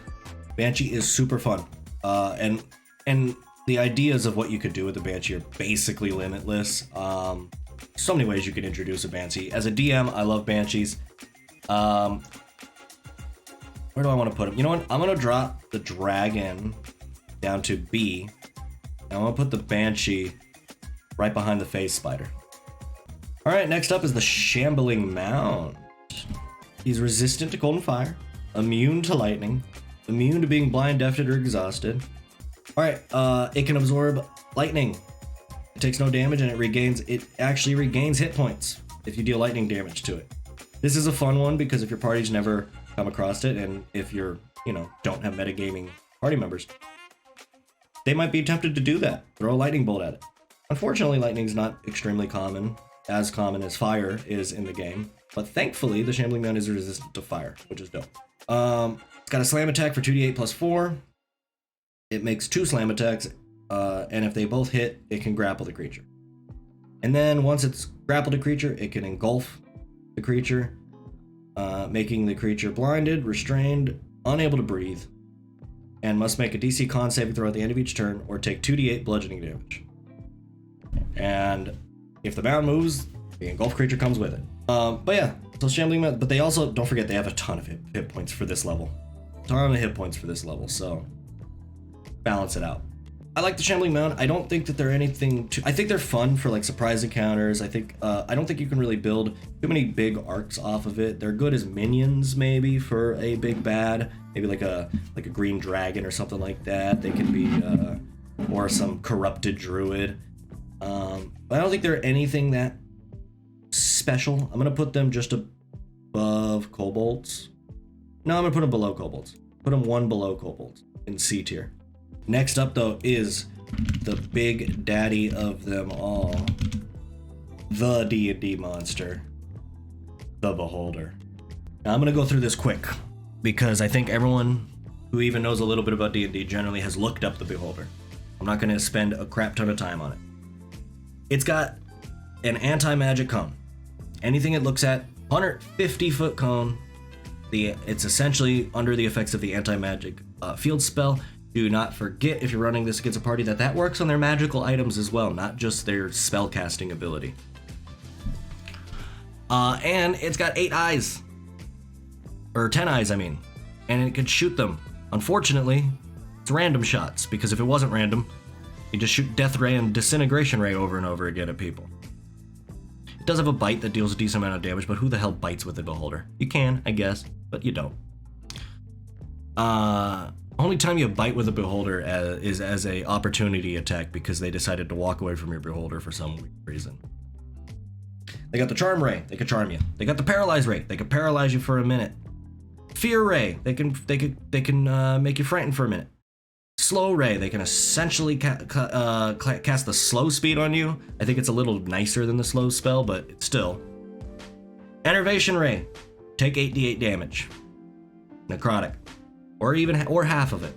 Banshee is super fun. And the ideas of what you could do with the Banshee are basically limitless. So many ways you can introduce a Banshee. As a DM, I love Banshees. Where do I want to put them? You know what? I'm going to drop the dragon down to B. And I'm going to put the Banshee right behind the phase spider. Alright, next up is the Shambling Mound. He's resistant to cold and fire, immune to lightning, immune to being blind, deafened, or exhausted. Alright, it can absorb lightning. It takes no damage and it actually regains hit points if you deal lightning damage to it. This is a fun one because if your party's never come across it and if you're, don't have metagaming party members, they might be tempted to do that. Throw a lightning bolt at it. Unfortunately, lightning's not extremely common, as common as fire is in the game. But thankfully, the Shambling Mound is resistant to fire, which is dope. It's got a slam attack for 2d8 plus 4. It makes 2 slam attacks, and if they both hit, it can grapple the creature. And then once it's grappled a creature, it can engulf the creature, making the creature blinded, restrained, unable to breathe, and must make a DC con saving throw at the end of each turn or take 2d8 bludgeoning damage. And if the mound moves, the engulfed creature comes with it. But yeah, so Shambling Mound, but they also, don't forget, they have a ton of hit points for this level. A ton of hit points for this level, so balance it out. I like the Shambling Mound. I don't think that they're anything too... I think they're fun for like surprise encounters. I don't think you can really build too many big arcs off of it. They're good as minions maybe for a big bad, maybe like a green dragon or something like that. They can be or some corrupted druid. But I don't think they're anything that special. I'm gonna put them just above kobolds. No, I'm gonna put them below kobolds. Put them one below kobolds in C tier. Next up, though, is the big daddy of them all, the D&D monster, the Beholder. Now, I'm going to go through this quick, because I think everyone who even knows a little bit about D&D generally has looked up the Beholder. I'm not going to spend a crap ton of time on it. It's got an anti-magic cone. Anything it looks at, 150-foot cone. It's essentially under the effects of the anti-magic field spell. Do not forget, if you're running this against a party, that works on their magical items as well, not just their spellcasting ability. And it's got 8 eyes. Or 10 eyes, I mean. And it can shoot them. Unfortunately, it's random shots, because if it wasn't random, you just shoot Death Ray and Disintegration Ray over and over again at people. It does have a bite that deals a decent amount of damage, but who the hell bites with a Beholder? You can, I guess, but you don't. Only time you bite with a Beholder is as a opportunity attack because they decided to walk away from your Beholder for some weird reason. They got the Charm Ray, they can charm you. They got the Paralyze Ray, they can paralyze you for a minute. Fear Ray, they can make you frightened for a minute. Slow Ray, they can essentially cast the slow speed on you. I think it's a little nicer than the slow spell, but it's still. Enervation Ray, take 8d8 damage. Necrotic. Or half of it.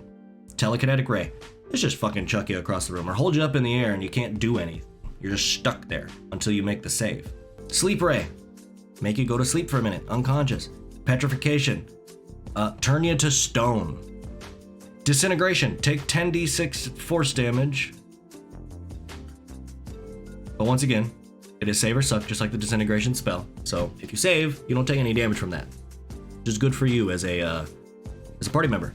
Telekinetic Ray. It's just fucking chuck you across the room or hold you up in the air and you can't do anything. You're just stuck there until you make the save. Sleep Ray. Make you go to sleep for a minute, unconscious. Petrification. Turn you to stone. Disintegration. Take 10d6 force damage. But once again, it is save or suck, just like the disintegration spell. So if you save, you don't take any damage from that. Which is good for you as a party member.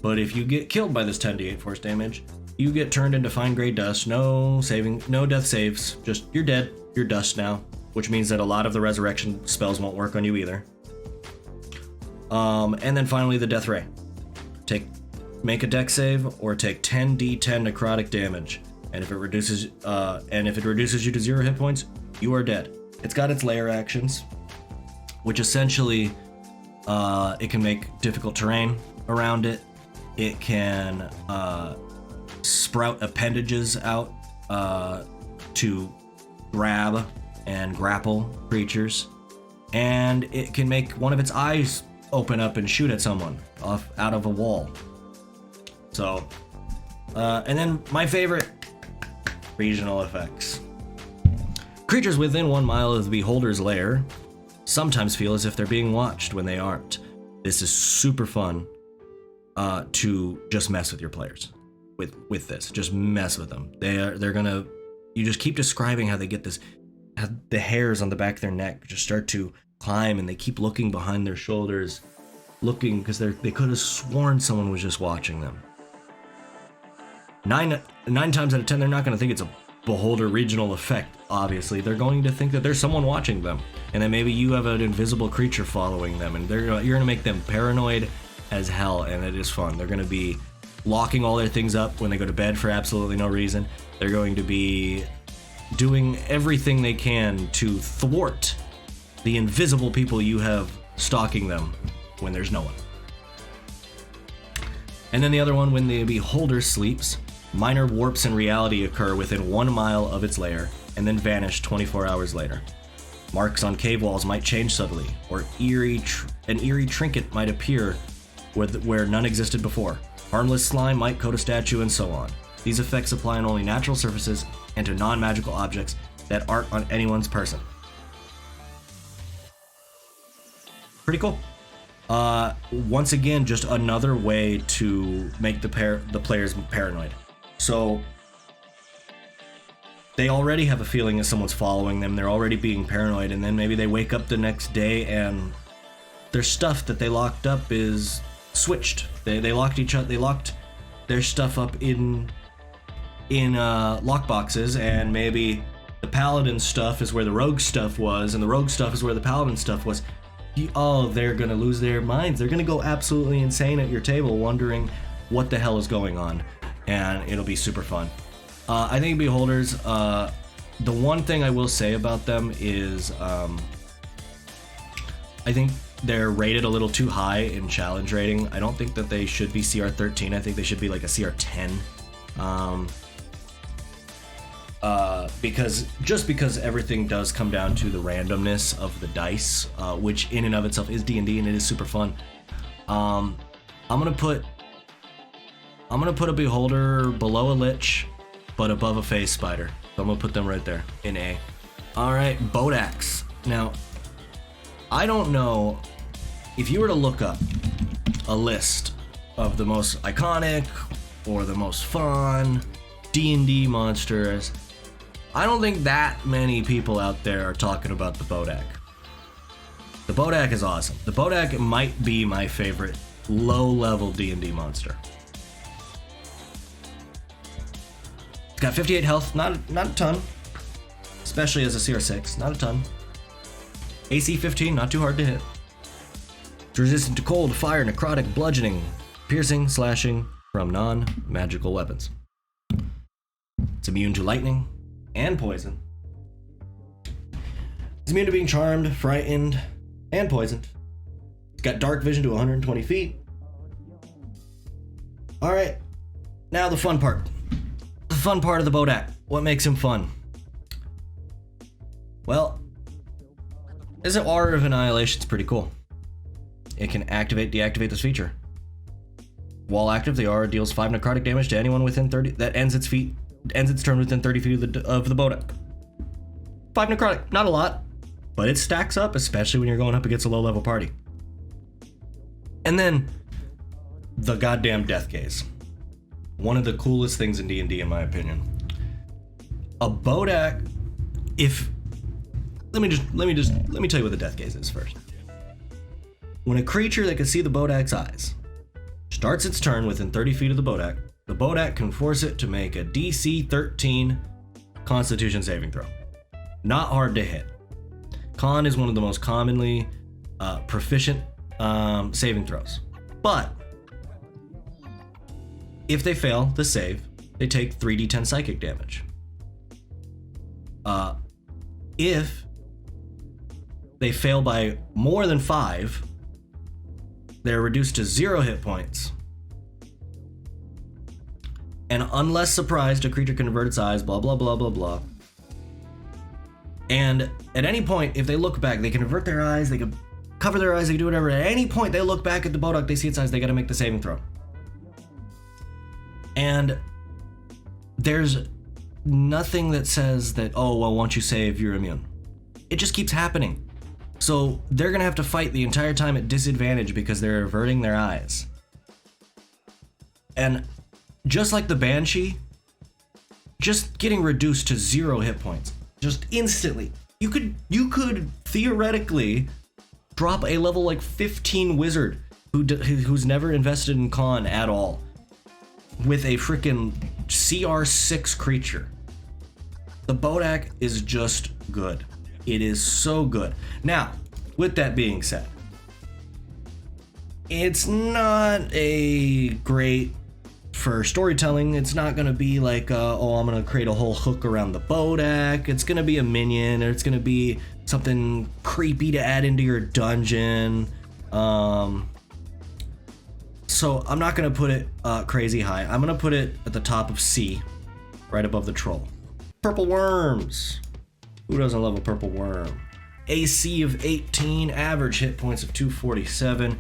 But if you get killed by this 10d8 force damage, you get turned into fine gray dust. No death saves. Just, you're dead. You're dust now. Which means that a lot of the resurrection spells won't work on you either. And then finally the Death Ray. Make a dex save or take 10d10 necrotic damage. And if it reduces you to 0 hit points, you are dead. It's got its lair actions, which essentially it can make difficult terrain around it. It can sprout appendages out to grab and grapple creatures. And it can make one of its eyes open up and shoot at someone out of a wall. So, and then my favorite, regional effects. Creatures within 1 mile of the Beholder's lair sometimes feel as if they're being watched when they aren't. This is super fun to just mess with your players with this. Just mess with them. They're gonna. You just keep describing how they get this. How the hairs on the back of their neck just start to climb, and they keep looking behind their shoulders, looking because they could have sworn someone was just watching them. Nine times out of 10, they're not going to think it's a Beholder regional effect, obviously. They're going to think that there's someone watching them, and that maybe you have an invisible creature following them, and you're going to make them paranoid as hell, and it is fun. They're going to be locking all their things up when they go to bed for absolutely no reason. They're going to be doing everything they can to thwart the invisible people you have stalking them when there's no one. And then the other one, when the Beholder sleeps, minor warps in reality occur within 1 mile of its lair and then vanish 24 hours later. Marks on cave walls might change subtly, or an eerie trinket might appear where none existed before. Harmless slime might coat a statue and so on. These effects apply on only natural surfaces and to non-magical objects that aren't on anyone's person. Pretty cool. Once again, just another way to make the players paranoid. So they already have a feeling that someone's following them. They're already being paranoid, and then maybe they wake up the next day and their stuff that they locked up is switched. They locked their stuff up in lockboxes, and maybe the paladin stuff is where the rogue stuff was, and the rogue stuff is where the paladin stuff was. They're gonna lose their minds. They're gonna go absolutely insane at your table, wondering what the hell is going on, and it'll be super fun. I think Beholders, the one thing I will say about them is I think they're rated a little too high in challenge rating. I don't think that they should be CR 13. I think they should be like a CR 10. Because everything does come down to the randomness of the dice, which in and of itself is D&D, and it is super fun. I'm gonna put a Beholder below a Lich, but above a Phase Spider. So I'm gonna put them right there in A. All right, Bodax. Now, I don't know if you were to look up a list of the most iconic or the most fun D&D monsters. I don't think that many people out there are talking about the Bodak. The Bodak is awesome. The Bodak might be my favorite low-level D&D monster. It's got 58 health, not a ton, especially as a CR6, not a ton. AC 15, not too hard to hit. It's resistant to cold, fire, necrotic, bludgeoning, piercing, slashing from non-magical weapons. It's immune to lightning and poison. It's immune to being charmed, frightened, and poisoned. It's got dark vision to 120 feet. Alright, now the fun part. The fun part of the Bodak. What makes him fun? Well, his Aura of Annihilation is pretty cool. It can activate, deactivate this feature. While active, the aura deals 5 necrotic damage to anyone within 30 that ends its turn within 30 feet of the Bodak. 5 necrotic, not a lot, but it stacks up, especially when you're going up against a low-level party. And then, the goddamn Death Gaze. One of the coolest things in D&D, in my opinion. A Bodak, let me tell you what the Death Gaze is first. When a creature that can see the Bodak's eyes starts its turn within 30 feet of the Bodak can force it to make a DC 13 Constitution saving throw. Not hard to hit. Con is one of the most commonly proficient saving throws. But if they fail the save, they take 3d10 psychic damage. If they fail by more than 5, they're reduced to 0 hit points. And unless surprised, a creature can avert its eyes, blah, blah, blah, blah, blah. And at any point, if they look back, they can avert their eyes, they can cover their eyes, they can do whatever. At any point they look back at the Bodak, they see its eyes, they gotta make the saving throw. And there's nothing that says that, oh, well, once you save, you're immune. It just keeps happening. So they're gonna have to fight the entire time at disadvantage because they're averting their eyes. And just like the Banshee, just getting reduced to 0 hit points, just instantly. You could theoretically drop a level like 15 wizard who's never invested in con at all with a freaking CR6 creature. The Bodak is just good. It is so good. Now, with that being said, it's not a great for storytelling. It's not going to be like, I'm going to create a whole hook around the Bodak. It's going to be a minion, or it's going to be something creepy to add into your dungeon. So I'm not going to put it crazy high. I'm going to put it at the top of C, right above the troll. Purple Worms. Who doesn't love a purple worm? AC of 18, average hit points of 247.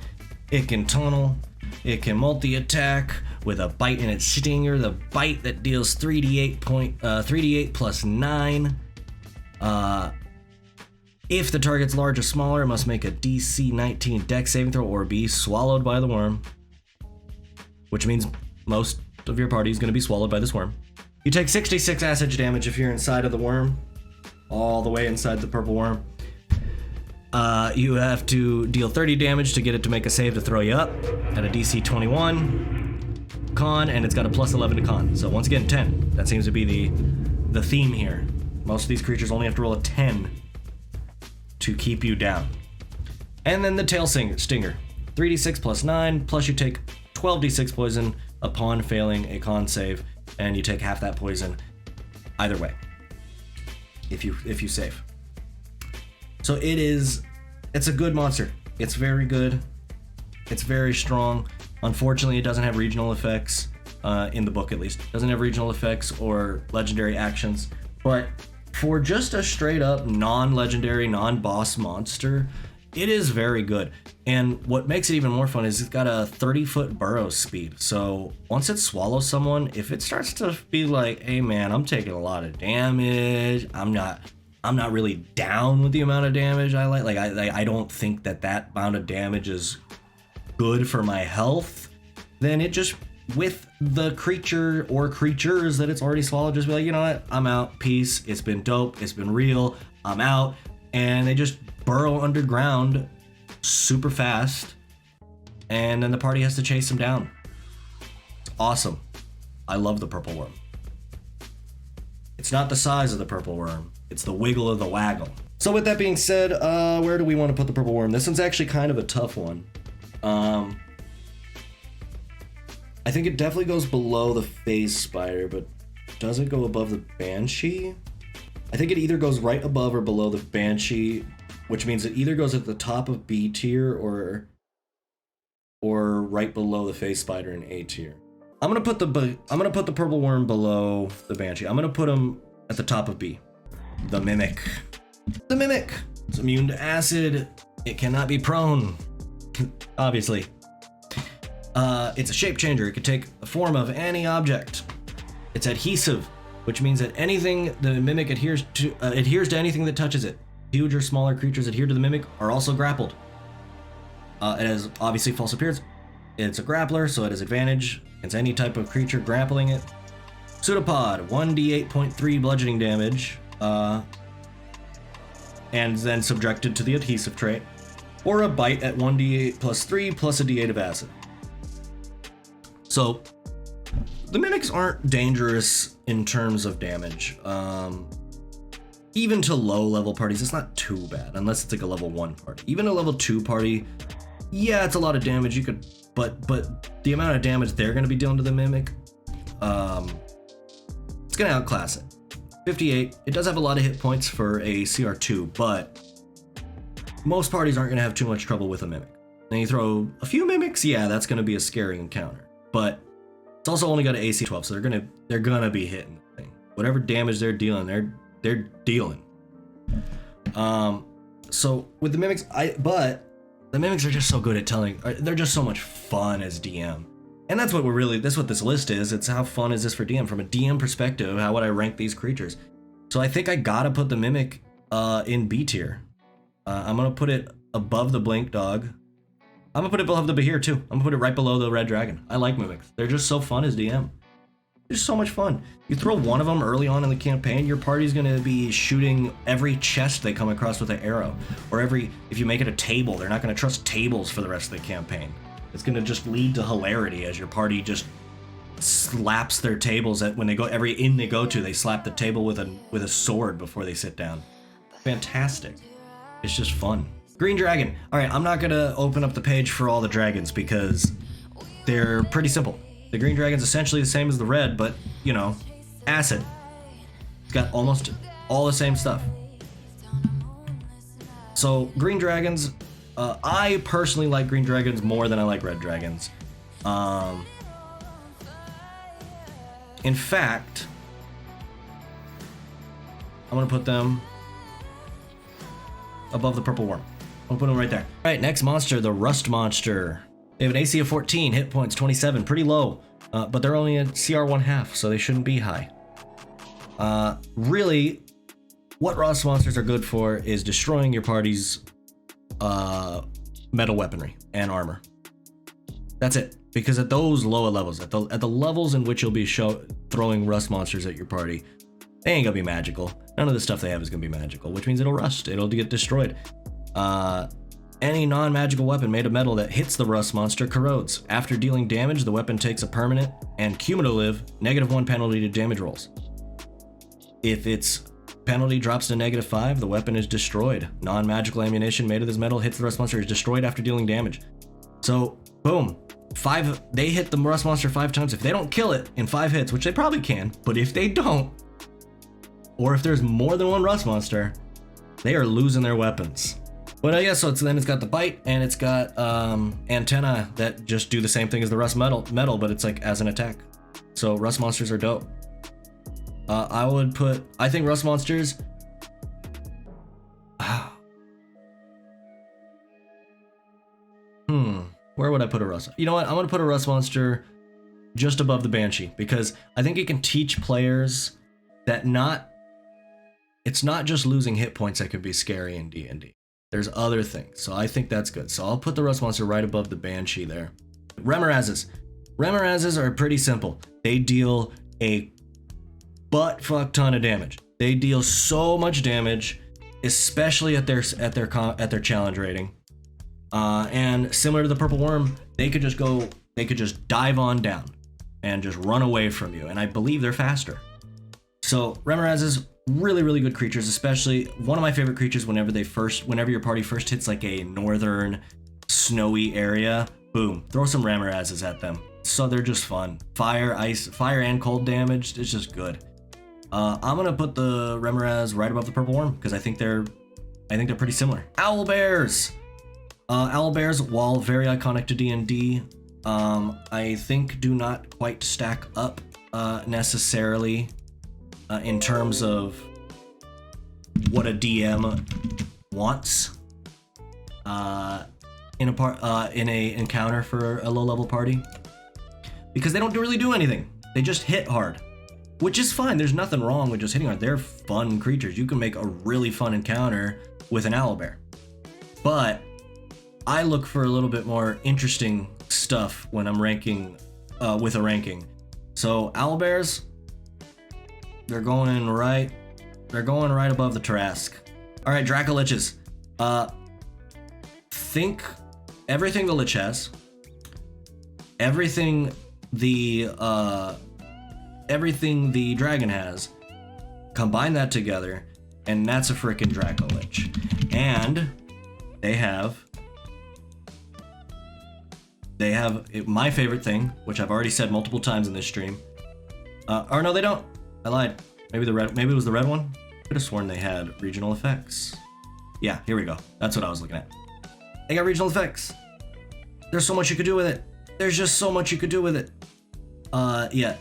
It can tunnel. It can multi-attack with a bite and its stinger. The bite that deals 3d8 plus 9. If the target's large or smaller, it must make a DC 19 dex saving throw or be swallowed by the worm. Which means most of your party is going to be swallowed by this worm. You take 66 acid damage if you're inside of the worm. All the way inside the purple worm. You have to deal 30 damage to get it to make a save to throw you up at a DC 21 con, and it's got a plus 11 to con. So once again, 10. That seems to be the theme here. Most of these creatures only have to roll a 10 to keep you down. And then the tail stinger. 3d6 plus 9, plus you take 12d6 poison upon failing a con save, and you take half that poison either way if you save. So it's a good monster. It's very good. It's very strong. Unfortunately, it doesn't have regional effects, in the book at least. It doesn't have regional effects or legendary actions. But for just a straight up non-legendary, non-boss monster, it is very good. And what makes it even more fun is it's got a 30-foot burrow speed. So once it swallows someone, if it starts to be like, hey man, I'm taking a lot of damage, I'm not really down with the amount of damage I like. I don't think that amount of damage is good for my health. Then it just, with the creature or creatures that it's already swallowed, just be like, you know what? I'm out. Peace. It's been dope. It's been real. I'm out. And they just burrow underground super fast. And then the party has to chase them down. It's awesome. I love the purple worm. It's not the size of the purple worm. It's the wiggle of the waggle. So with that being said, where do we want to put the purple worm? This one's actually kind of a tough one. I think it definitely goes below the phase spider, but does it go above the banshee? I think it either goes right above or below the banshee, which means it either goes at the top of B tier or right below the phase spider in A tier. I'm gonna put the purple worm below the banshee. I'm gonna put him at the top of B. The mimic. The mimic. It's immune to acid. It cannot be prone. Obviously. It's a shape changer. It can take the form of any object. It's adhesive, which means that anything the mimic adheres to anything that touches it. Huge or smaller creatures adhere to the mimic are also grappled. It has obviously false appearance. It's a grappler, so it has advantage against any type of creature grappling it. Pseudopod, 1d8.3 bludgeoning damage, and then subjected to the adhesive trait, or a bite at 1d8 plus 3 plus a d8 of acid. So the mimics aren't dangerous in terms of damage. Even to low level parties, it's not too bad, unless it's like a level 1 party. Even a level 2 party, yeah, it's a lot of damage. You could, but the amount of damage they're going to be dealing to the mimic, it's going to outclass it. 58. It does have a lot of hit points for a CR2, but most parties aren't going to have too much trouble with a mimic. Then you throw a few mimics, yeah, that's going to be a scary encounter. But it's also only got an AC 12, so they're gonna be hitting the thing. Whatever damage they're dealing, they're dealing. So with the mimics, but the mimics are just so good at telling. They're just so much fun as DM, and that's what this list is. It's how fun is this for DM from a DM perspective. How would I rank these creatures? So I think I gotta put the mimic in B tier. I'm gonna put it above the blink dog. I'm gonna put it below the Behir too. I'm gonna put it right below the red dragon. I like mimics. They're just so fun as DM. They're so much fun. You throw one of them early on in the campaign, your party's gonna be shooting every chest they come across with an arrow. Or if you make it a table, they're not gonna trust tables for the rest of the campaign. It's gonna just lead to hilarity as your party just slaps their tables when they go, every inn they go to, they slap the table with a sword before they sit down. Fantastic. It's just fun. Green dragon. All right, I'm not gonna open up the page for all the dragons because they're pretty simple. The green dragon's essentially the same as the red, but you know, acid. It's got almost all the same stuff. So green dragons, I personally like green dragons more than I like red dragons. In fact, I'm gonna put them above the purple worm. I'll put them right there. All right, next monster, the rust monster. They have an AC of 14, hit points 27, pretty low, but they're only a CR 1/2, so they shouldn't be high. Really, what rust monsters are good for is destroying your party's metal weaponry and armor. That's it. Because at those lower levels, at the levels in which you'll be throwing rust monsters at your party, they ain't gonna be magical. None of the stuff they have is gonna be magical, which means it'll rust. It'll get destroyed. Any non-magical weapon made of metal that hits the rust monster corrodes. After dealing damage, the weapon takes a permanent and cumulative -1 penalty to damage rolls. If its penalty drops to -5, the weapon is destroyed. Non-magical ammunition made of this metal hits the rust monster is destroyed after dealing damage. So, boom. They hit the rust monster 5 times. If they don't kill it in 5 hits, which they probably can, but if they don't, or if there's more than one rust monster, they are losing their weapons. But yeah, so then it's got the bite, and it's got antenna that just do the same thing as the rust metal, but it's like as an attack. So rust monsters are dope. I think rust monsters. Where would I put a rust? You know what? I'm gonna put a rust monster just above the Banshee, because I think it can teach players that it's not just losing hit points that could be scary in D&D. There's other things, so I think that's good. So I'll put the rust monster right above the Banshee there. Remorazes. Remorazes are pretty simple. They deal a butt-fuck ton of damage. They deal so much damage, especially at their challenge rating. And similar to the purple worm, they could just dive on down and just run away from you. And I believe they're faster. So Remorazes, really, really good creatures, especially one of my favorite creatures whenever your party first hits like a northern snowy area, boom, throw some Remorazes at them. So they're just fun. Fire, ice, fire and cold damage, it's just good. I'm gonna put the Remoraz right above the purple worm because I think they're pretty similar. Owlbears. Owlbears, while very iconic to D&D, I think do not quite stack up necessarily in terms of what a DM wants in a encounter for a low-level party, because they don't really do anything. They just hit hard, which is fine. There's nothing wrong with just hitting hard. They're fun creatures. You can make a really fun encounter with an owlbear, but I look for a little bit more interesting stuff when I'm ranking with a ranking. So owlbears, they're going right above the Tarrasque. All right, Dracoliches. Think everything the Lich has, everything the dragon has. Combine that together, and that's a freaking Dracolich. And they have my favorite thing, which I've already said multiple times in this stream. Or no, they don't. I lied. Maybe it was the red one. Could have sworn they had regional effects. Yeah, here we go. That's what I was looking at. They got regional effects. There's so much you could do with it. There's just so much you could do with it. Yeah.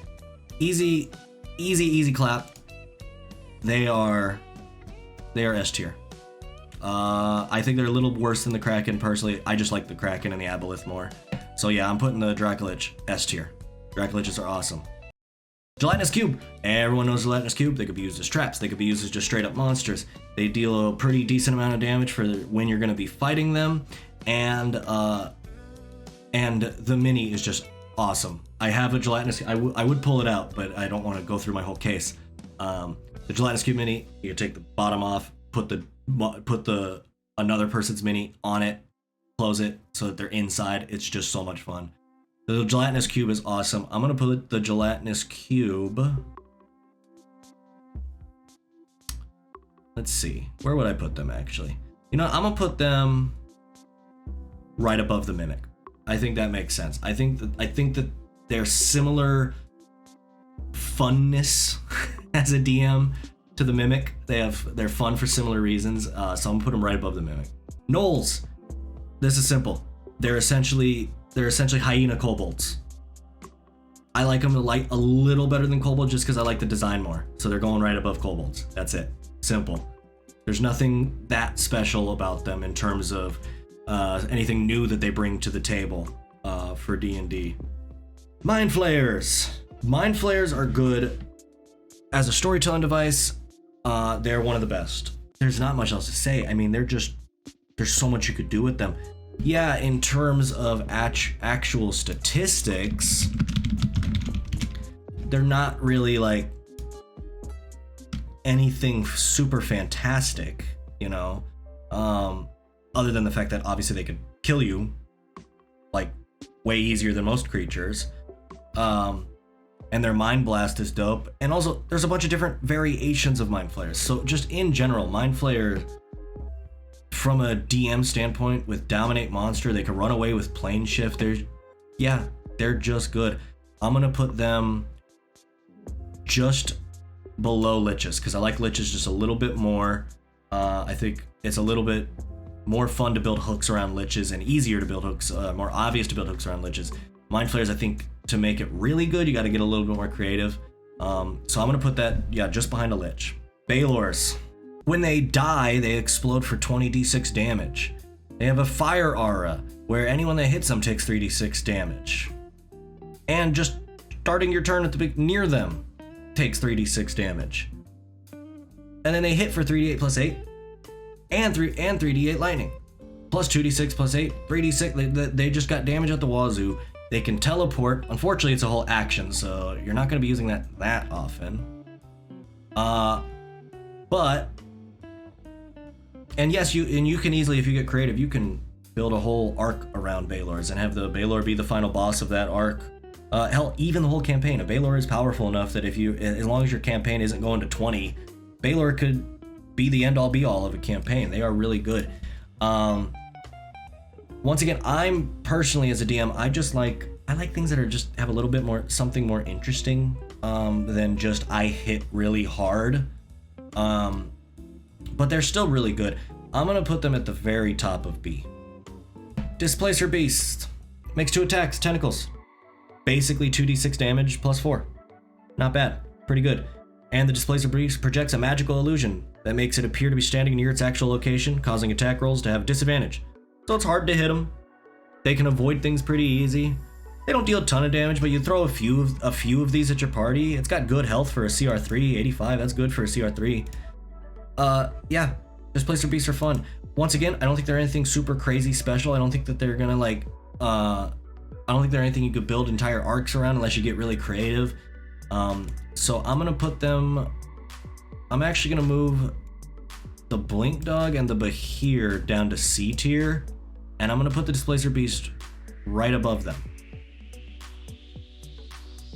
Easy clap. They are S tier. I think they're a little worse than the Kraken personally. I just like the Kraken and the Aboleth more. So yeah, I'm putting the Dracolich S tier. Dracoliches are awesome. Gelatinous Cube. Everyone knows Gelatinous Cube. They could be used as traps. They could be used as just straight up monsters. They deal a pretty decent amount of damage for when you're going to be fighting them. And the mini is just awesome. I have a Gelatinous. I would pull it out, but I don't want to go through my whole case. The Gelatinous Cube mini, you can take the bottom off, put the another person's mini on it, close it so that they're inside. It's just so much fun. The Gelatinous Cube is awesome. I'm gonna put the Gelatinous Cube. Let's see, where would I put them actually? You know, I'm gonna put them right above the Mimic. I think that makes sense. I think that they're similar funness as a DM to the Mimic. They're fun for similar reasons. So I'm gonna put them right above the Mimic. Gnolls. This is simple. They're essentially hyena kobolds. I like them a little better than kobolds just because I like the design more. So they're going right above kobolds. That's it. Simple. There's nothing that special about them in terms of anything new that they bring to the table. for D&D. Mind Flayers. Mind Flayers are good as a storytelling device. They're one of the best. There's not much else to say. I mean, there's so much you could do with them. Yeah, in terms of actual statistics, they're not really like anything super fantastic, you know, other than the fact that obviously they could kill you like way easier than most creatures. And their Mind Blast is dope. And also, there's a bunch of different variations of Mind Flayers. So just in general, Mind Flayer, from a DM standpoint, with Dominate Monster, they can run away with Plane Shift. They're just good. I'm gonna put them just below Liches, because I like Liches just a little bit more. I think it's a little bit more fun to build hooks around Liches and easier to build hooks, more obvious to build hooks around Liches. Mind Flayers, I think, to make it really good, you got to get a little bit more creative. So I'm going to put that, just behind a Lich. Balors. When they die, they explode for 20d6 damage. They have a Fire Aura, where anyone that hits them takes 3d6 damage. And just starting your turn at the near them takes 3d6 damage. And then they hit for 3d8 plus 8, and 3d8 lightning. Plus 2d6 plus 8, 3d6, they just got damage at the wazoo. They can teleport. Unfortunately, it's a whole action, so you're not going to be using that often. But, and yes, you can easily, if you get creative, you can build a whole arc around Balors and have the Balor be the final boss of that arc. Hell, even the whole campaign. A Balor is powerful enough that as long as your campaign isn't going to 20, Balor could be the end-all be-all of a campaign. They are really good. Once again, I'm personally, as a DM, I like things that are just have a little bit more, something more interesting than just I hit really hard. But they're still really good. I'm gonna put them at the very top of B. Displacer Beast. Makes 2 attacks, tentacles. Basically 2d6 damage plus 4. Not bad, pretty good. And the Displacer Beast projects a magical illusion that makes it appear to be standing near its actual location, causing attack rolls to have disadvantage. So it's hard to hit them. They can avoid things pretty easy. They don't deal a ton of damage, but you throw a few of these at your party. It's got good health for a CR3, 85. That's good for a CR3. Yeah, Displacer Beasts are fun. Once again, I don't think they're anything super crazy special. I don't think that they're gonna I don't think they're anything you could build entire arcs around unless you get really creative. So I'm gonna put them. I'm actually gonna move the Blink Dog and the Bahir down to C tier, and I'm gonna put the Displacer Beast right above them.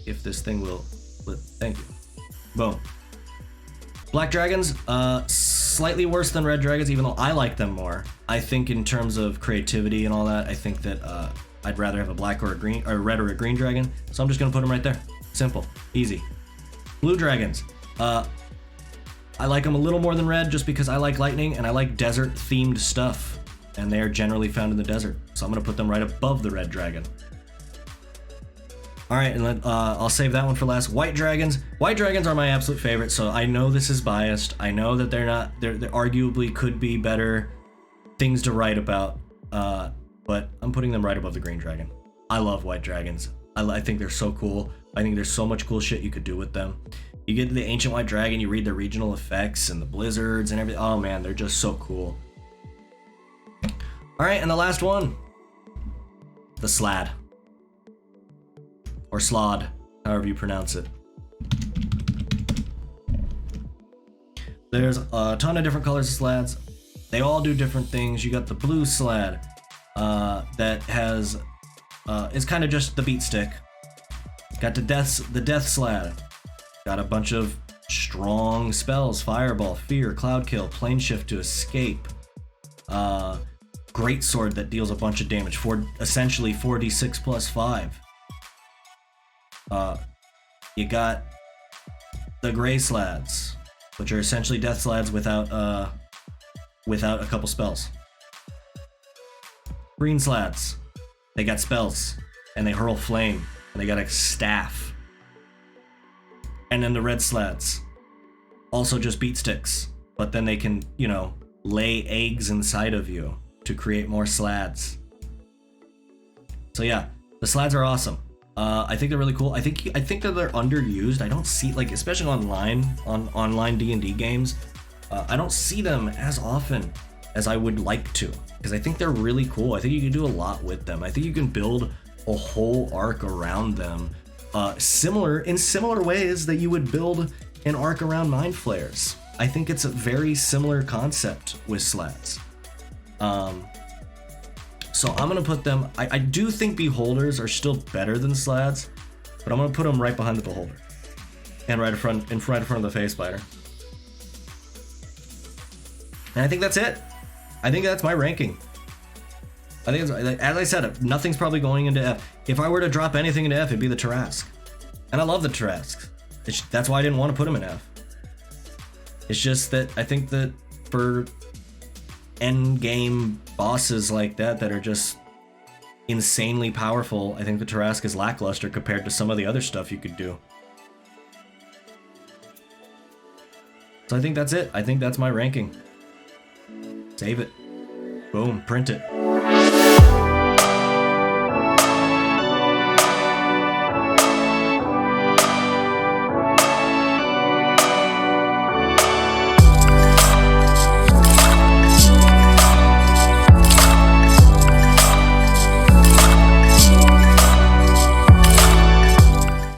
If this thing will flip. Thank you. Boom. Black Dragons, slightly worse than Red Dragons, even though I like them more. I think in terms of creativity and all that, I think that I'd rather have a black or a green, or a red or a green dragon. So I'm just gonna put them right there. Simple, easy. Blue Dragons. I like them a little more than red just because I like lightning and I like desert themed stuff. And they are generally found in the desert. So I'm gonna put them right above the Red Dragon. All right, and then I'll save that one for last. White Dragons. White Dragons are my absolute favorite, so I know this is biased. I know that they're arguably could be better things to write about, but I'm putting them right above the Green Dragon. I love White Dragons. I think they're so cool. I think there's so much cool shit you could do with them. You get the Ancient White Dragon, you read the regional effects and the blizzards and everything. Oh man, they're just so cool. All right, and the last one. The Slad. Or Slod, however you pronounce it. There's a ton of different colors of Slads. They all do different things. You got the blue Slad that has is kind of just the beat stick. Got the death Slad. Got a bunch of strong spells: Fireball, Fear, Cloud Kill, Plane Shift to escape. Great Sword that deals a bunch of damage for essentially 4d6 plus 5. You got the Gray Slads, which are essentially death Slads without a couple spells. Green Slads, they got spells and they hurl flame and they got a staff. And then the Red Slads, also just beat sticks, but then they can, lay eggs inside of you to create more Slads. So yeah, The slaads are awesome. I think they're really cool. I think that they're underused. I don't see, like, especially on online D&D games, I don't see them as often as I would like to, because I think they're really cool. I think you can do a lot with them. I think you can build a whole arc around them, in similar ways that you would build an arc around mind flayers. I think it's a very similar concept with slaads. So I'm gonna put them. I do think beholders are still better than slaads, but I'm gonna put them right behind the beholder, and right in front of the face spider. And I think that's it. I think that's my ranking. I think, as I said, nothing's probably going into F. If I were to drop anything into F, it'd be the Tarrasque, and I love the Tarrasque. That's why I didn't want to put them in F. It's just that I think that for end game bosses like that are just insanely powerful, I think the Tarrasque is lackluster compared to some of the other stuff you could do. So I think that's it. I think that's my ranking. Save it. Boom, print it.